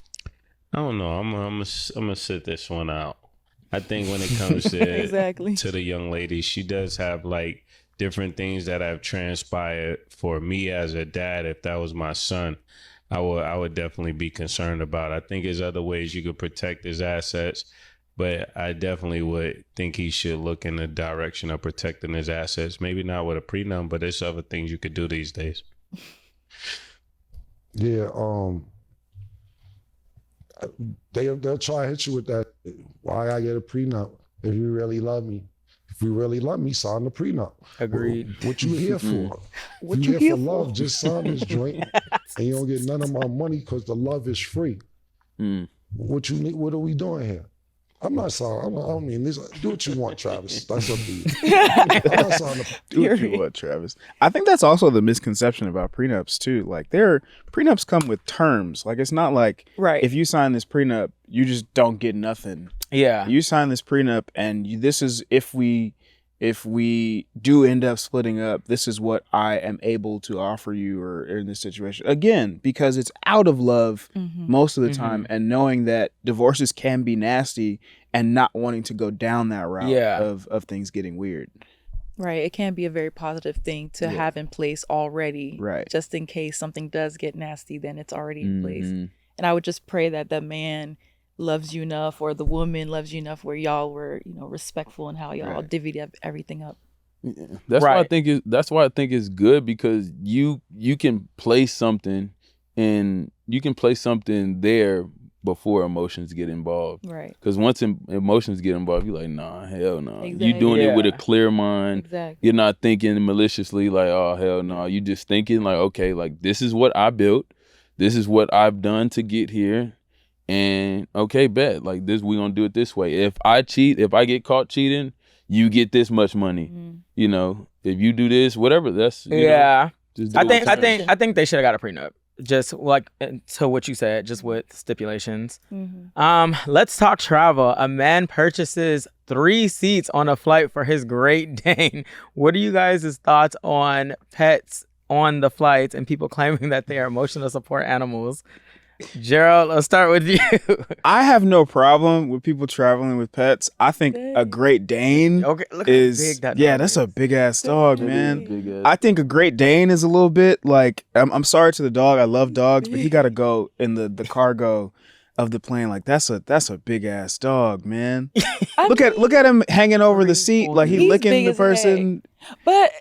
I don't know. I'm gonna sit this one out. I think when it comes to to the young lady, she does have like different things that have transpired. For me as a dad, if that was my son, I would definitely be concerned about. I think there's other ways you could protect his assets. But I definitely would think he should look in the direction of protecting his assets. Maybe not with a prenup, but there's other things you could do these days. Yeah, they'll try to hit you with that. Why I get a prenup if you really love me? If you really love me, sign the prenup. Agreed. What you here for? What you you here here for for? love? Just sign this joint, and you don't get none of my money because the love is free. What you need? What are we doing here? I'm not sorry. I don't mean this. Do what you want, Travis. That's up to you. I'm not sorry. Do what you want, Travis. I think that's also the misconception about prenups too. Like prenups come with terms. Like it's not like if you sign this prenup, you just don't get nothing. Yeah. You sign this prenup, and this is if we do end up splitting up, this is what I am able to offer you or in this situation. Again, because it's out of love most of the time, and knowing that divorces can be nasty and not wanting to go down that route of things getting weird. Right. It can be a very positive thing to have in place already. Right. Just in case something does get nasty, then it's already in place. And I would just pray that the man loves you enough, or the woman loves you enough, where y'all were, respectful in how y'all divvied everything up. Yeah. That's why I think it's good, because you can place something there before emotions get involved. Right. Because once emotions get involved, you're like, nah, hell no. Exactly. You're doing it with a clear mind. Exactly. You're not thinking maliciously like, oh, hell no. You just thinking like, okay, like this is what I built. This is what I've done to get here. And okay, bet, like this, we gonna do it this way. If I get caught cheating, you get this much money. If you do this, whatever, that's I think they should have got a prenup. Just like to what you said, just with stipulations. Let's talk travel. A man purchases 3 seats on a flight for his Great Dane. What are you guys' thoughts on pets on the flights and people claiming that they are emotional support animals? Gerald, let's start with you. I have no problem with people traveling with pets. I think a Great Dane is that's a big ass dog, man. I think a Great Dane is a little bit like I'm sorry to the dog. I love dogs, but he got to go in the cargo of the plane. Like that's a big ass dog, man. Look at him hanging over the seat like he's licking the person. But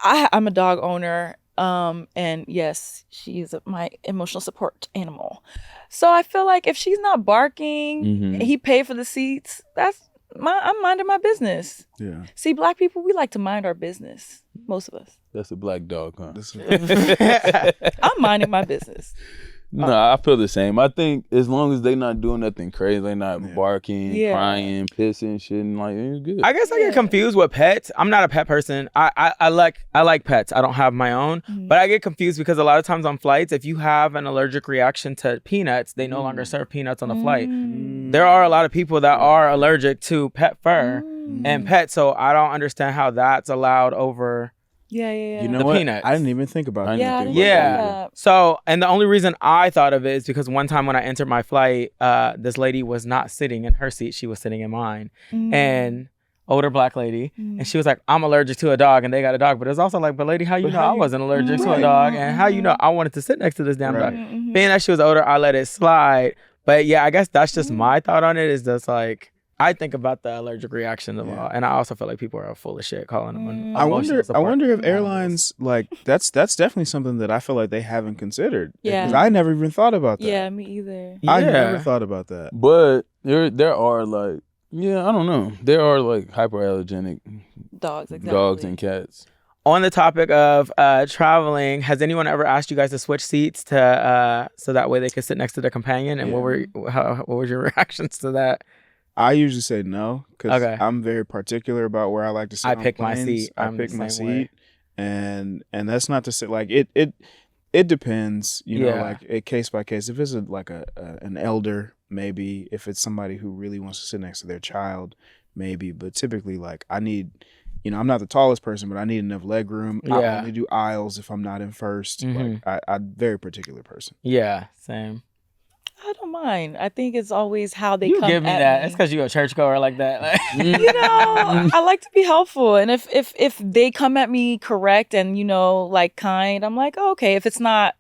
I'm a dog owner. And yes, she's my emotional support animal. So I feel like if she's not barking, he paid for the seats, I'm minding my business. Yeah. See, Black people, we like to mind our business. Most of us. That's a black dog, huh? I'm minding my business. No, I feel the same. I think as long as they not doing nothing crazy, they not barking, crying, pissing, shit, and like it's good. I guess I get confused with pets. I'm not a pet person. I like pets. I don't have my own, but I get confused because a lot of times on flights, if you have an allergic reaction to peanuts, they no longer serve peanuts on the flight. There are a lot of people that are allergic to pet fur and pets, so I don't understand how that's allowed over. You know the what? peanuts. I didn't even think about that. Yeah. So, and the only reason I thought of it is because one time when I entered my flight, this lady was not sitting in her seat. She was sitting in mine. And older black lady. And she was like, I'm allergic to a dog. And they got a dog. But it's also like, but lady, how you know I wasn't allergic to a dog? And how you know I wanted to sit next to this damn dog? Being that she was older, I let it slide. But yeah, I guess that's just my thought on it, is just like, I think about the allergic reaction of all, and I also feel like people are full of shit calling them. I wonder if airlines, like, that's definitely something that I feel like they haven't considered. Yeah, because I never even thought about that. Yeah, me either. I never thought about that. But there are like, I don't know. There are like hyperallergenic dogs and cats. On the topic of traveling, has anyone ever asked you guys to switch seats to so that way they could sit next to their companion? And what was your reactions to that? I usually say no because I'm very particular about where I like to sit. I pick my seat. I pick my seat, and that's not to say like it depends. You know, like case by case. If it's an elder, maybe. If it's somebody who really wants to sit next to their child, maybe. But typically, like I need. You know, I'm not the tallest person, but I need enough leg room. I only do aisles if I'm not in first. Like I'm very particular person. Yeah, same. I don't mind. I think it's always how they you come give me at that. me. It's because you're a churchgoer like that. Like, you know, I like to be helpful, and if they come at me correct and like kind, I'm like, oh, okay. If it's not,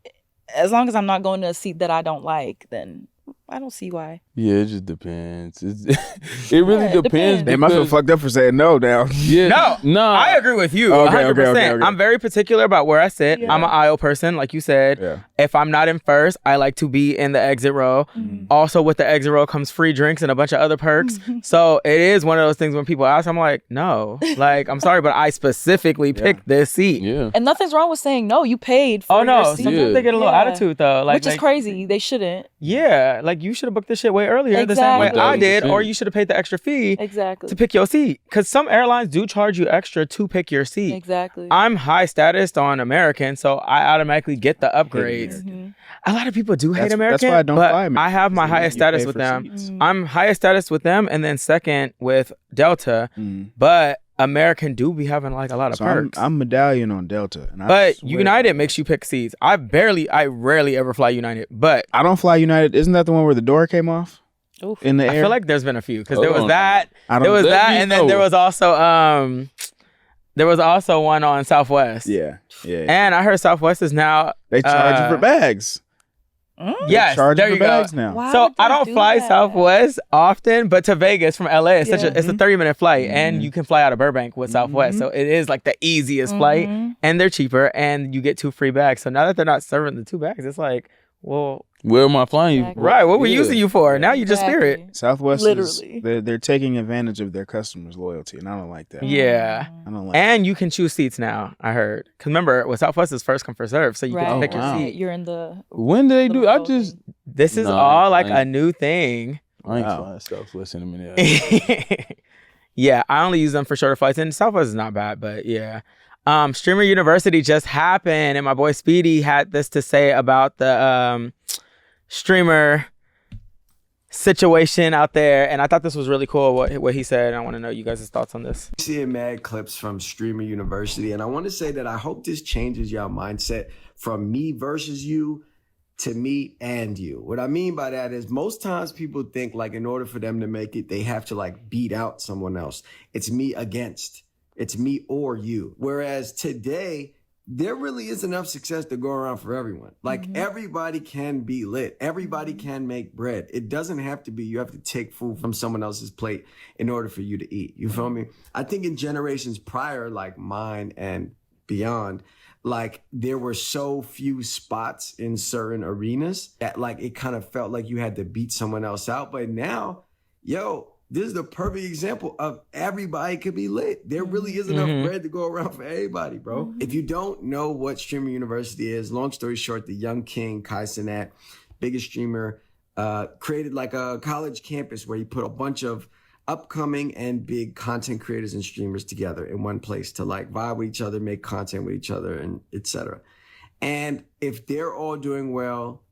as long as I'm not going to a seat that I don't like, then I don't see why. Yeah, it just depends. It really depends. They might feel fucked up for saying no now. Yeah. No, I agree with you. Okay, 100%. I'm very particular about where I sit. Yeah. I'm an aisle person, like you said. Yeah. If I'm not in first, I like to be in the exit row. Also, with the exit row comes free drinks and a bunch of other perks. So it is one of those things when people ask, I'm like, no. Like, I'm sorry, but I specifically picked this seat. Yeah. And nothing's wrong with saying no. You paid for your seat. Sometimes they get a little attitude though. Like, which is crazy. They shouldn't. Yeah. Like, you should have booked this shit way earlier. The same way I did, or you should have paid the extra fee to pick your seat. Because some airlines do charge you extra to pick your seat. Exactly. I'm high status on American, so I automatically get the upgrades. A lot of people do hate American, that's why I don't fly American. I have my highest status with them. I'm highest status with them, and then second with Delta. But American do be having like a lot of perks. I'm medallion on Delta, but United makes you pick seats. I rarely ever fly United, but I don't fly United. Isn't that the one where the door came off? In the air? I feel like there's been a few because there was that, and then there was also one on Southwest. Yeah. And I heard Southwest is now they charge you for bags. Yes, charge there you you for go. bags now. Why So would they I don't do fly that? Southwest often, but to Vegas from LA, it's it's a 30-minute flight, Mm-hmm. and you can fly out of Burbank with Southwest. So it is like the easiest flight, and they're cheaper, and you get 2 free bags. So now that they're not serving the 2 bags, it's like, well, where am I flying you? Exactly. right? What were we using you for? Now you just Spirit. Southwest Literally. they're taking advantage of their customers' loyalty, and I don't like that. Yeah. I don't like And you can choose seats now, I heard. Because remember, with Southwest is first come, first serve. So you can pick your seat. You're in the. When did they do? This is all like a new thing. I ain't flying Southwest in a minute. Yeah, I only use them for shorter flights. And Southwest is not bad, but yeah. Streamer University just happened. And my boy Speedy had this to say about the streamer situation out there, and I thought this was really cool what he said, and I want to know you guys' thoughts on this. Seeing mad clips from Streamer University, and I want to say that I hope this changes your mindset from me versus you to me and you. What I mean by that is most times people think like in order for them to make it, they have to like beat out someone else. It's me against. It's me or you. Whereas today, there really is enough success to go around for everyone. Like everybody can be lit. Everybody can make bread. It doesn't have to be you have to take food from someone else's plate in order for you to eat. You feel me? I think in generations prior, like mine and beyond, like there were so few spots in certain arenas that like it kind of felt like you had to beat someone else out. But now, this is the perfect example of everybody could be lit. There really is enough bread to go around for everybody, bro. If you don't know what Streamer University is, long story short, the young king, Kai Cenat, biggest streamer, created like a college campus where he put a bunch of upcoming and big content creators and streamers together in one place to like vibe with each other, make content with each other, and etc. And if they're all doing well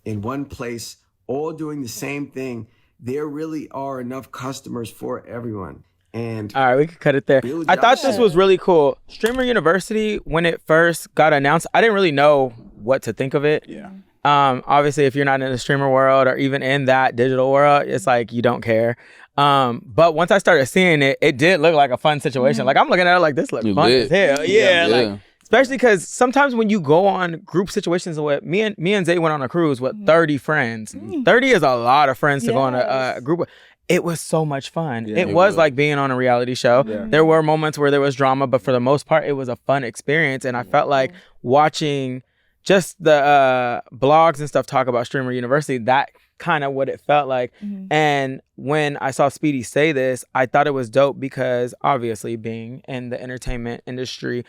in one place, all doing the same thing, there really are enough customers for everyone. And all right, we could cut it there. I thought this was really cool. Streamer University, when it first got announced, I didn't really know what to think of it. Yeah. Obviously, if you're not in the streamer world or even in that digital world, it's like you don't care. But once I started seeing it, it did look like a fun situation. Like I'm looking at it like this looks fun as hell. Yeah, like especially because sometimes when you go on group situations with me and Zay went on a cruise with 30 friends. 30 is a lot of friends to go on a group with. It was so much fun. It was like being on a reality show. Yeah. There were moments where there was drama, but for the most part, it was a fun experience. And I felt like watching just the blogs and stuff talk about Streamer University, that kind of what it felt like. And when I saw Speedy say this, I thought it was dope because obviously being in the entertainment industry,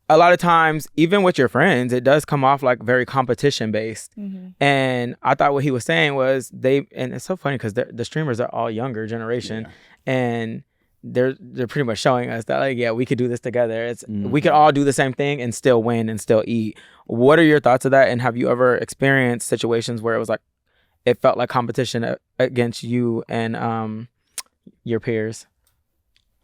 a lot of times, even with your friends, it does come off like very competition based. And I thought what he was saying was and it's so funny because the streamers are all younger generation, and they're pretty much showing us that like, yeah, we could do this together. We could all do the same thing and still win and still eat. What are your thoughts of that? And have you ever experienced situations where it was like, it felt like competition against you and your peers?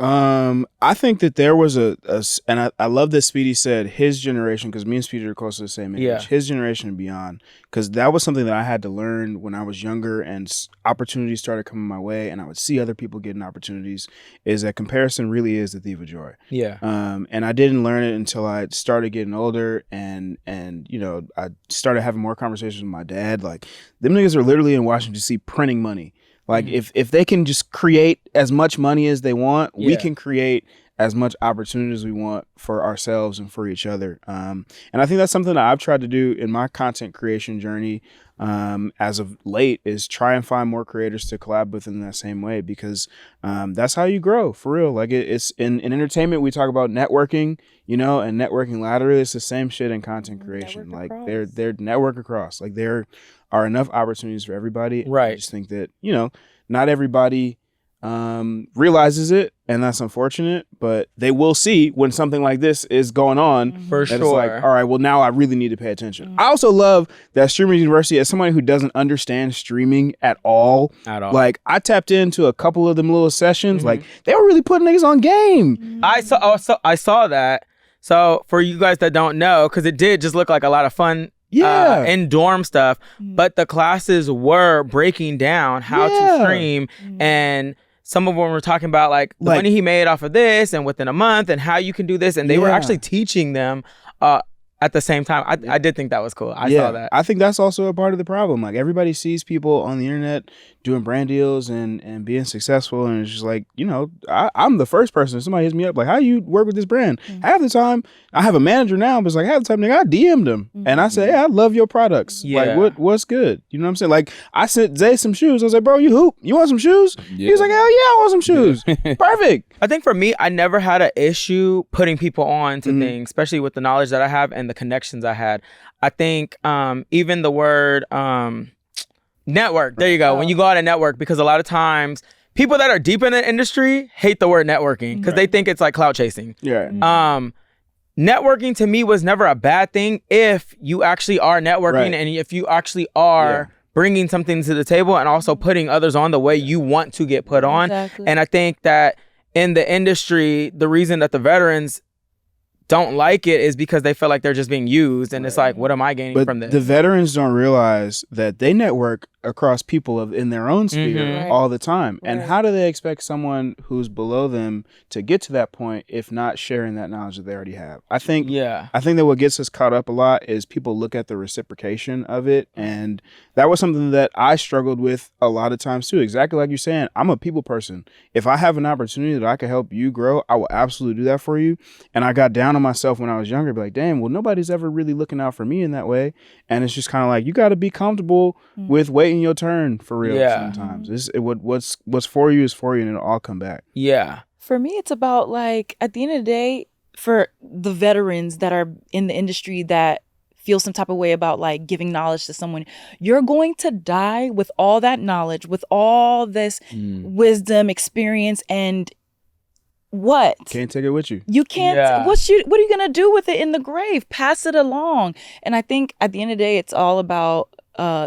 I think that there was and I love that Speedy said his generation, because me and Speedy are close to the same age, his generation and beyond, because that was something that I had to learn when I was younger and opportunities started coming my way and I would see other people getting opportunities, is that comparison really is the thief of joy. Yeah. And I didn't learn it until I started getting older and you know, I started having more conversations with my dad. Like, them niggas are literally in Washington D.C. printing money. Like if they can just create as much money as they want, we can create as much opportunity as we want for ourselves and for each other. And I think that's something that I've tried to do in my content creation journey as of late, is try and find more creators to collab with in that same way, because that's how you grow, for real. Like it's in entertainment, we talk about networking, you know, and networking laterally. It's the same shit in content creation. Like they're network across. Like there are enough opportunities for everybody. Right. I just think that, you know, not everybody realizes it, and that's unfortunate, but they will see when something like this is going on. For sure. It's like, all right, well, now I really need to pay attention. I also love that Streamer University, as somebody who doesn't understand streaming at all, like I tapped into a couple of them little sessions, like they were really putting niggas on game. I saw that. So for you guys that don't know, because it did just look like a lot of fun in dorm stuff, but the classes were breaking down how to stream, and some of them were talking about like the money he made off of this and within a month and how you can do this, and they were actually teaching them at the same time. I did think that was cool. I saw that. I think that's also a part of the problem. Like everybody sees people on the internet doing brand deals and being successful, and it's just like, you know, I'm the first person, if somebody hits me up like, how you work with this brand? Half the time, I have a manager now, but it's like half the time, nigga, I DM'd them and I say, hey, I love your products. Like what's good? You know what I'm saying? Like I sent Zay some shoes. I was like, bro, you hoop? You want some shoes? He was like, hell yeah, I want some shoes. Perfect. I think for me, I never had an issue putting people on to things, especially with the knowledge that I have and the connections I had. I think even the word network, there you go. When you go out and network, because a lot of times people that are deep in the industry hate the word networking because they think it's like clout chasing. Networking to me was never a bad thing if you actually are networking and if you actually are bringing something to the table and also putting others on the way you want to get put on. And I think that in the industry, the reason that the veterans don't like it is because they feel like they're just being used, and it's like, what am I gaining from this? The veterans don't realize that they network across people in their own sphere all the time. And how do they expect someone who's below them to get to that point if not sharing that knowledge that they already have? I think that what gets us caught up a lot is people look at the reciprocation of it, and that was something that I struggled with a lot of times too. Exactly like you're saying, I'm a people person. If I have an opportunity that I can help you grow, I will absolutely do that for you. And I got down on myself when I was younger, be like, damn, well, nobody's ever really looking out for me in that way. And it's just kind of like, you got to be comfortable with waiting your turn, for real. Sometimes what's for you is for you, and it'll all come back. For me, it's about like, at the end of the day, for the veterans that are in the industry that feel some type of way about like giving knowledge to someone. You're going to die with all that knowledge, with all this wisdom, experience, and what? Can't take it with you. You can't. Yeah. What are you gonna do with it in the grave? Pass it along. And I think at the end of the day, it's all about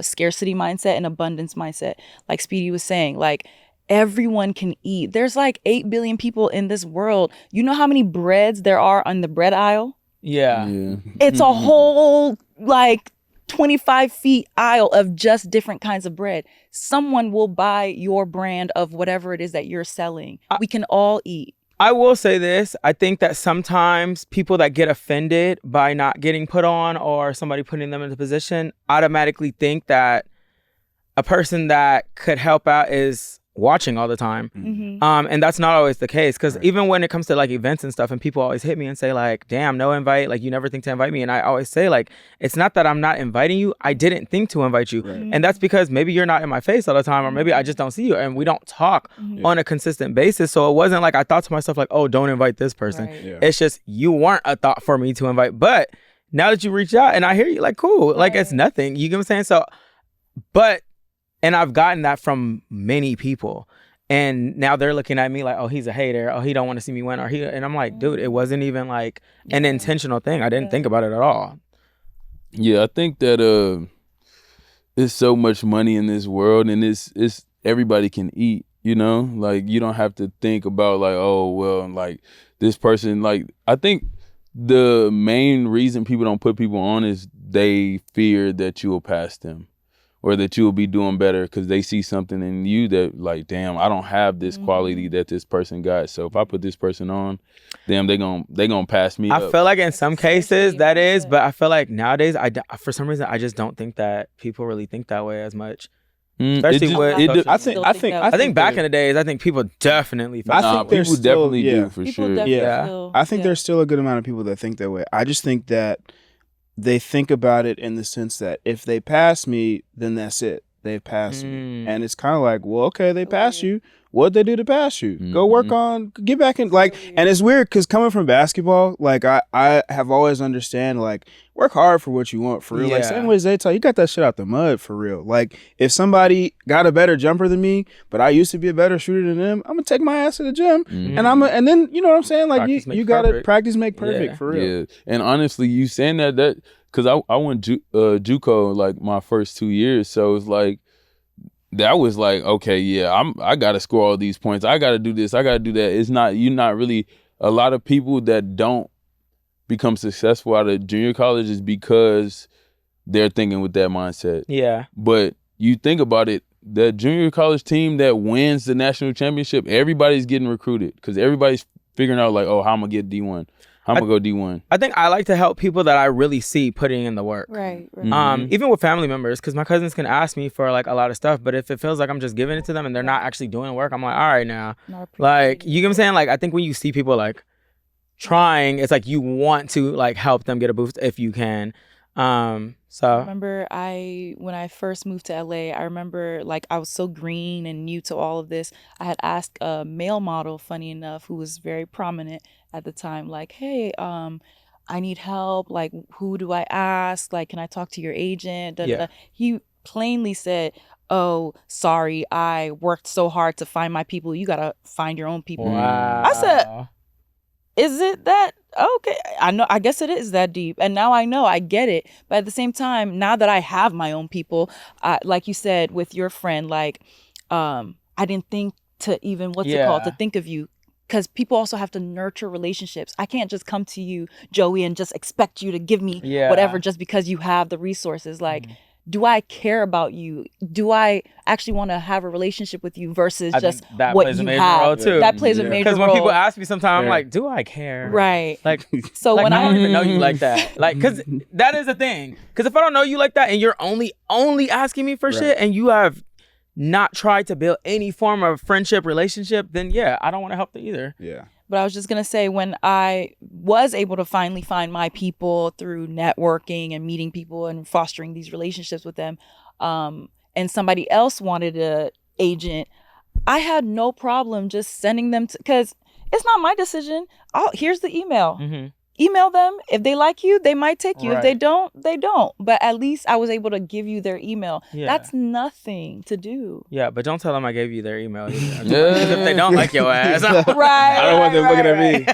scarcity mindset and abundance mindset. Like Speedy was saying, like everyone can eat. There's like 8 billion people in this world. You know how many breads there are on the bread aisle? Yeah. It's a whole like 25 feet aisle of just different kinds of bread. Someone will buy your brand of whatever it is that you're selling. We can all eat. I will say this. I think that sometimes people that get offended by not getting put on or somebody putting them in a position automatically think that a person that could help out is watching all the time. And that's not always the case, because even when it comes to like events and stuff, and people always hit me and say like, damn, no invite, like you never think to invite me. And I always say like, it's not that I'm not inviting you, I didn't think to invite you. And that's because maybe you're not in my face all the time, or maybe I just don't see you and we don't talk on a consistent basis. So it wasn't like I thought to myself like, oh, don't invite this person. It's just you weren't a thought for me to invite. But now that you reach out and I hear you, like, cool, like it's nothing, you get what I'm saying? So and I've gotten that from many people. And now they're looking at me like, oh, he's a hater. Oh, he don't want to see me win. And I'm like, dude, it wasn't even like an intentional thing. I didn't think about it at all. Yeah, I think that there's so much money in this world, and it's everybody can eat, you know? Like, you don't have to think about like, oh, well, like this person, like, I think the main reason people don't put people on is they fear that you will pass them, or that you will be doing better because they see something in you that like, damn, I don't have this quality that this person got. So if I put this person on, damn, they gonna pass me up. I feel like in some cases that is, but I feel like nowadays, for some reason, I just don't think that people really think that way as much. Especially I think back in the days, I think people definitely felt I think there's people still, definitely do for sure. I think there's still a good amount of people that think that way. I just think that they think about it in the sense that if they pass me, then that's it. They've passed me. And it's kind of like, well, okay, they passed you. What'd they do to pass you? Go work on, get back in. Like, and it's weird because coming from basketball, like I have always understand, like, work hard for what you want, for real. Like, same way as they tell you, got that shit out the mud, for real. Like, if somebody got a better jumper than me, but I used to be a better shooter than them, I'm gonna take my ass to the gym. And then, you know what I'm saying? Like, you gotta practice make perfect, for real. Yeah. And honestly, you saying that because I went JUCO like my first 2 years, so it's like that was like, okay, yeah, I gotta score all these points, I gotta do this, I gotta do that. It's not, you're not really, a lot of people that don't become successful out of junior college is because they're thinking with that mindset. Yeah. But you think about it, that junior college team that wins the national championship, everybody's getting recruited because everybody's figuring out like, oh, how I'm gonna get D1. I'm gonna go D1. I think I like to help people that I really see putting in the work. Right. Even with family members, because my cousins can ask me for like a lot of stuff, but if it feels like I'm just giving it to them and they're not actually doing work, I'm like, all right now. Like, you get what I'm saying? Like, I think when you see people like trying, it's like you want to like help them get a boost if you can. So I remember when I first moved to LA, I remember like I was so green and new to all of this. I had asked a male model, funny enough, who was very prominent at the time, like, hey, I need help. Like, who do I ask? Like, can I talk to your agent? He plainly said, oh, sorry, I worked so hard to find my people. You gotta find your own people. Wow. I said, is it that? Okay, I know. I guess it is that deep. And now I know, I get it. But at the same time, now that I have my own people, like you said with your friend, like, I didn't think to even, to think of you. Because people also have to nurture relationships. I can't just come to you, Joey, and just expect you to give me whatever just because you have the resources. Like, do I care about you? Do I actually want to have a relationship with you versus just what you have? Role too. That plays a major role. Because when people ask me sometimes, I'm like, do I care? Right. Like, so when I don't even know you like that. Like, because that is the thing. Because if I don't know you like that and you're only asking me for shit and you have not tried to build any form of friendship, relationship, then I don't want to help them either. Yeah. But I was just going to say, when I was able to finally find my people through networking and meeting people and fostering these relationships with them, and somebody else wanted an agent, I had no problem just sending them because it's not my decision. Here's the email. email them. If they like you, they might take you. Right. If they don't, they don't. But at least I was able to give you their email. Yeah. That's nothing to do. Yeah, but don't tell them I gave you their email either. Because if they don't like your ass. Right. I don't want them looking at me.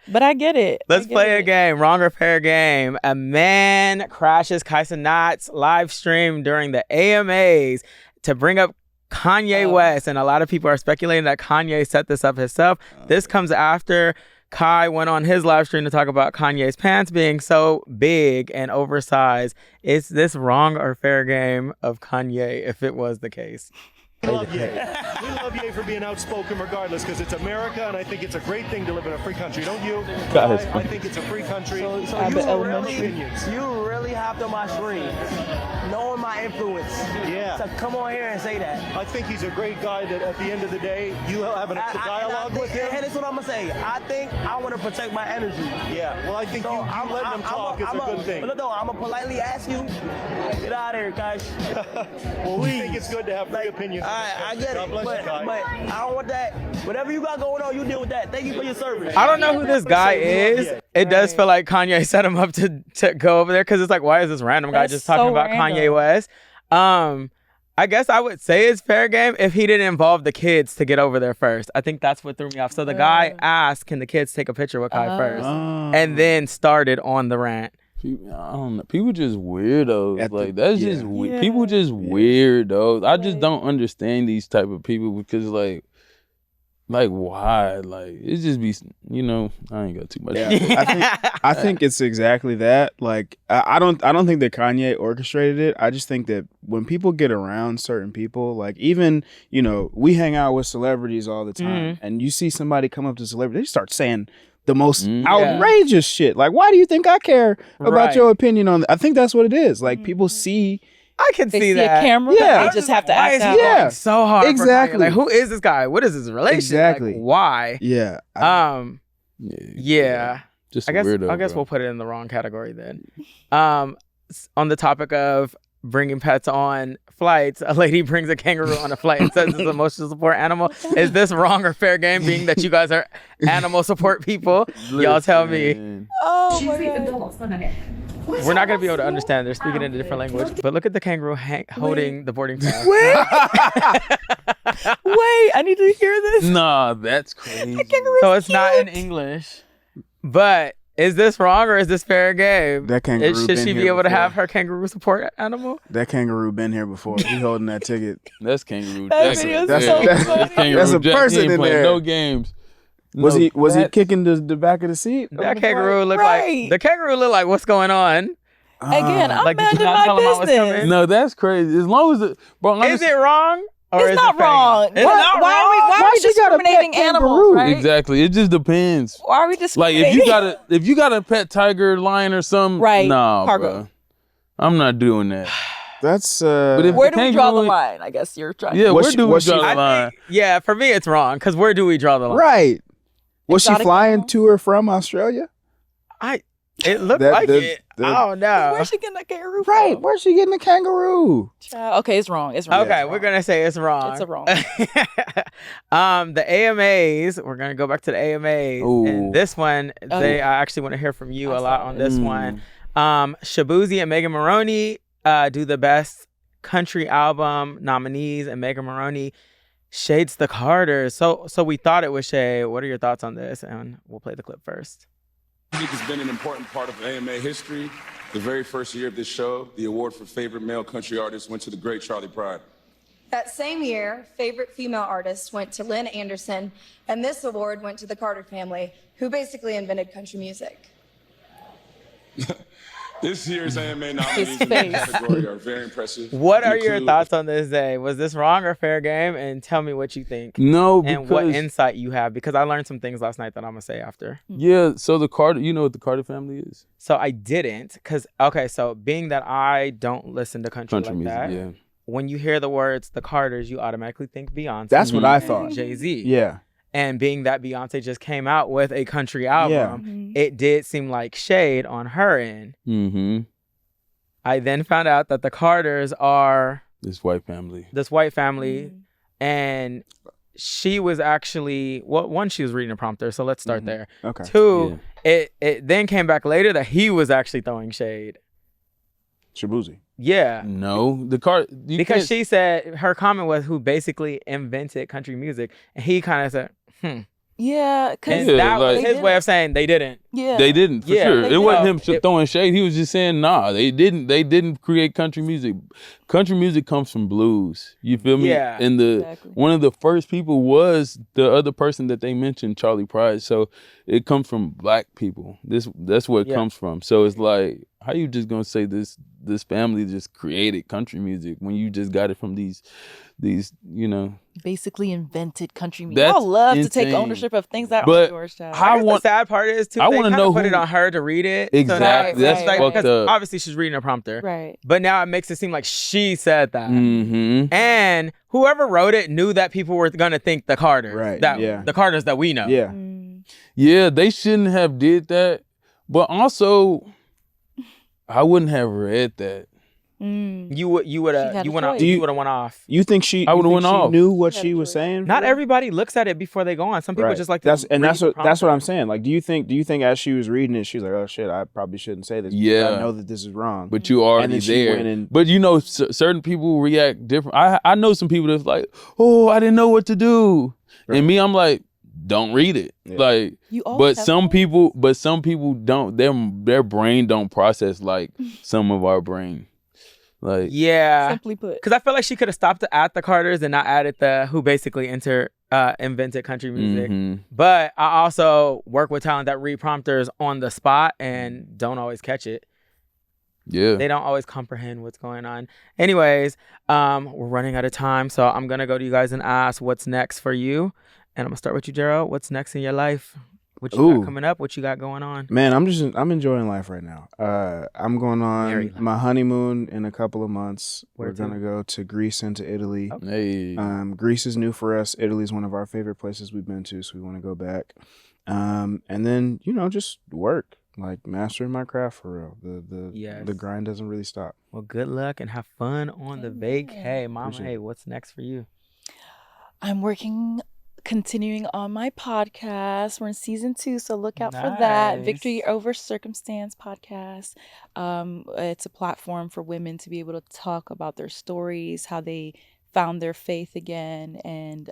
But I get it. Let's play a game. Wrong or fair game. A man crashes Kaisa Knott's live stream during the AMAs to bring up Kanye West. And a lot of people are speculating that Kanye set this up himself. This comes after Kai went on his live stream to talk about Kanye's pants being so big and oversized. Is this wrong or fair game of Kanye if it was the case? We love Ye. We love Ye for being outspoken regardless, because it's America, and I think it's a great thing to live in a free country. Don't you? I think it's a free country. So you really hopped on my stream, knowing my influence. Yeah. So come on here and say that. I think he's a great guy that at the end of the day, you have a dialogue with him. And that's what I'm going to say. I think I want to protect my energy. Yeah. Well, I think you letting him talk is a good thing. No, I'm going to politely ask you, get out of here, guys. Well, we think it's good to have free opinions. I get it, but I don't want that. Whatever you got going on, you deal with that. Thank you for your service. I don't know who this guy is. It does feel like Kanye set him up to go over there, because it's like, why is this random guy just talking about Kanye West? I guess I would say it's fair game if he didn't involve the kids to get over there first. I think that's what threw me off. So the guy asked, can the kids take a picture with Kai first? And then started on the rant. I don't know. People just weirdos. Like, that's just weird. People just weirdos. I just don't understand these type of people, because like why? Like, it just be, I ain't got too much. I think it's exactly that. Like, I don't think that Kanye orchestrated it. I just think that when people get around certain people, like, even, we hang out with celebrities all the time, and you see somebody come up to celebrity, they start saying the most outrageous shit. Like, why do you think I care about your opinion on that? I think that's what it is. Like, people see. I can see that. A camera, they just have to act out. Yeah, so hard. Exactly. Like, who is this guy? What is his relationship? Exactly. Like, why? Yeah. Yeah. Just I guess weirdo, we'll put it in the wrong category then. On the topic of bringing pets on flights, a lady brings a kangaroo on a flight and says it's an emotional support animal. Is this wrong or fair game, being that you guys are animal support people? Y'all tell me. Oh my God. We're not going to be able to understand. They're speaking in a different language. But look at the kangaroo holding the boarding pass. Wait, I need to hear this. Nah, that's crazy. So it's not in English. But is this wrong or is this fair game? That kangaroo Should she be able to have her kangaroo support animal? That kangaroo been here before. He holding that ticket. That's kangaroo. That's a person in there. No games. Was he kicking the back of the seat? That kangaroo looked like what's going on? Again, I'm like, minding my business. No, that's crazy. As long as is it wrong? Or it's not wrong. Why are we discriminating animals? Right? Exactly. It just depends. Why are we discriminating? Like, if you got a pet tiger, lion, or something, right? Nah, Cargo. Bro. I'm not doing that. That's but where do we draw the line? I guess you're trying. Yeah, where do we draw the line? Yeah, for me it's wrong, because where do we draw the line? Right. Was she flying to or from Australia? It looked like it. Oh no. Where's she getting a kangaroo? Right. Where's she getting a kangaroo? Okay, it's wrong. It's wrong. Okay, we're gonna say it's wrong. It's wrong. The AMAs. We're gonna go back to the AMAs. Ooh. And this one, I actually want to hear from you a lot on this one. Shabuzi and Megan Moroney do the best country album nominees, and Megan Moroney shades the Carters. So we thought it was shade. What are your thoughts on this? And we'll play the clip first. Music has been an important part of AMA history. The very first year of this show, the award for favorite male country artist went to the great Charlie Pride. That same year, favorite female artist went to Lynn Anderson, and this award went to the Carter family, who basically invented country music. This year's AMA nominees in this category are very impressive. What are your thoughts on this day? Was this wrong or fair game? And tell me what you think. No, and what insight you have, because I learned some things last night that I'm gonna say after. Yeah, so the Carter, you know what the Carter family is? So I didn't, so being that I don't listen to country like music, that, yeah. When you hear the words the Carters, you automatically think Beyonce. That's what I thought. Jay-Z. Yeah. And being that Beyonce just came out with a country album, it did seem like shade on her end. Mm-hmm. I then found out that the Carters are this white family. And she was actually, well, one, she was reading a prompter, so let's start there. Okay. Two, it then came back later that he was actually throwing shade. Shabuzi. Yeah. No, because she said her comment was who basically invented country music, and he kind of said, Yeah, because that was his way of saying they didn't. Yeah, they didn't for sure. They it wasn't didn't. him throwing shade. He was just saying, nah, they didn't create country music. Country music comes from blues. You feel me? Yeah, and one of the first people was the other person that they mentioned, Charlie Pride. So it comes from black people. That's where it comes from. So it's like, how you just gonna say this family just created country music when you just got it from these basically invented country music. I love to take ownership of things that aren't yours, child. The sad part is too. I want to know put it on her to read it. Exactly. That's like, because obviously she's reading a prompter. Right. But now it makes it seem like she said that. Mm-hmm. And whoever wrote it knew that people were gonna think the Carters. Right. The Carters that we know. Yeah. Yeah, they shouldn't have did that. But also, I wouldn't have read that. You would have went off. You think she? I would have went off. Knew what she was saying. Not everybody looks at it before they go on. Some people just like to that's what I'm saying. Like, do you think as she was reading it, she's like, oh shit, I probably shouldn't say this. Yeah, I know that this is wrong. But you already there. But certain people react different. I know some people that's like, oh, I didn't know what to do, and me, I'm like, don't read it. Yeah. Like, but some people don't. Their brain don't process like some of our brain. Like, yeah, simply put, because I feel like she could have stopped at the Carters and not added the who basically invented country music. Mm-hmm. But I also work with talent that read prompters on the spot and don't always catch it. Yeah, they don't always comprehend what's going on. Anyways, we're running out of time, so I'm gonna go to you guys and ask what's next for you. And I'm gonna start with you, Gerald. What's next in your life? What you got coming up? What you got going on? Man, I'm enjoying life right now. I'm going on my honeymoon in a couple of months. We're gonna go to Greece and to Italy. Okay. Greece is new for us. Italy's one of our favorite places we've been to, so we want to go back. And then just work, like mastering my craft for real. The grind doesn't really stop. Well, good luck and have fun on the vacay, Mama. Hey, what's next for you? I'm continuing on my podcast. We're in season 2, so look out for that. Victory Over Circumstance podcast. It's a platform for women to be able to talk about their stories, how they found their faith again, and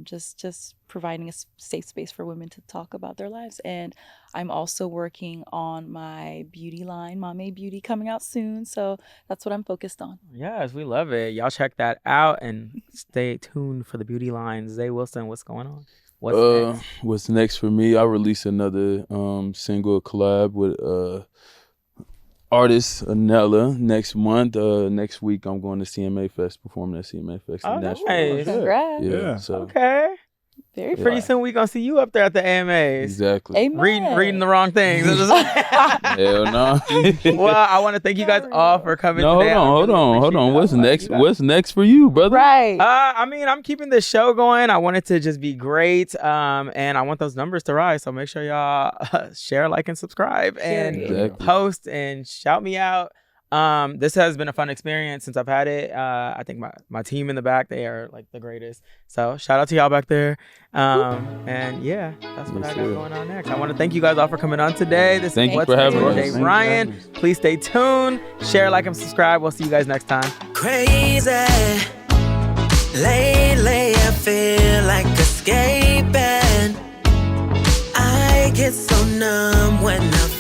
just providing a safe space for women to talk about their lives. And I'm also working on my beauty line, Mame Beauty, coming out soon. So that's what I'm focused on. Yes, we love it. Y'all check that out and stay tuned for the beauty line. Zay Wilson, what's going on? What's next for me? I released another single collab with artist Nella next month. Next week I'm going to CMA Fest, performing at CMA Fest in Nashville. Nice. Congrats. Yeah. So okay. Very pretty soon we gonna see you up there at the AMAs. Exactly. Amen. Reading the wrong things. Hell no. Well, I want to thank you guys all for coming today. Hold on. What's next? What's next for you, brother? Right. I mean, I'm keeping this show going. I want it to just be great. And I want those numbers to rise. So make sure y'all share, like, and subscribe and post and shout me out. This has been a fun experience since I've had it. I think my team in the back, they are like the greatest. So shout out to y'all back there. And yeah, that's what I got going on next. I want to thank you guys all for coming on today. Thank you for having us. Jay Ryan. Please stay tuned. Share, like, and subscribe. We'll see you guys next time. Crazy. Lately I feel like escaping. I get so numb when I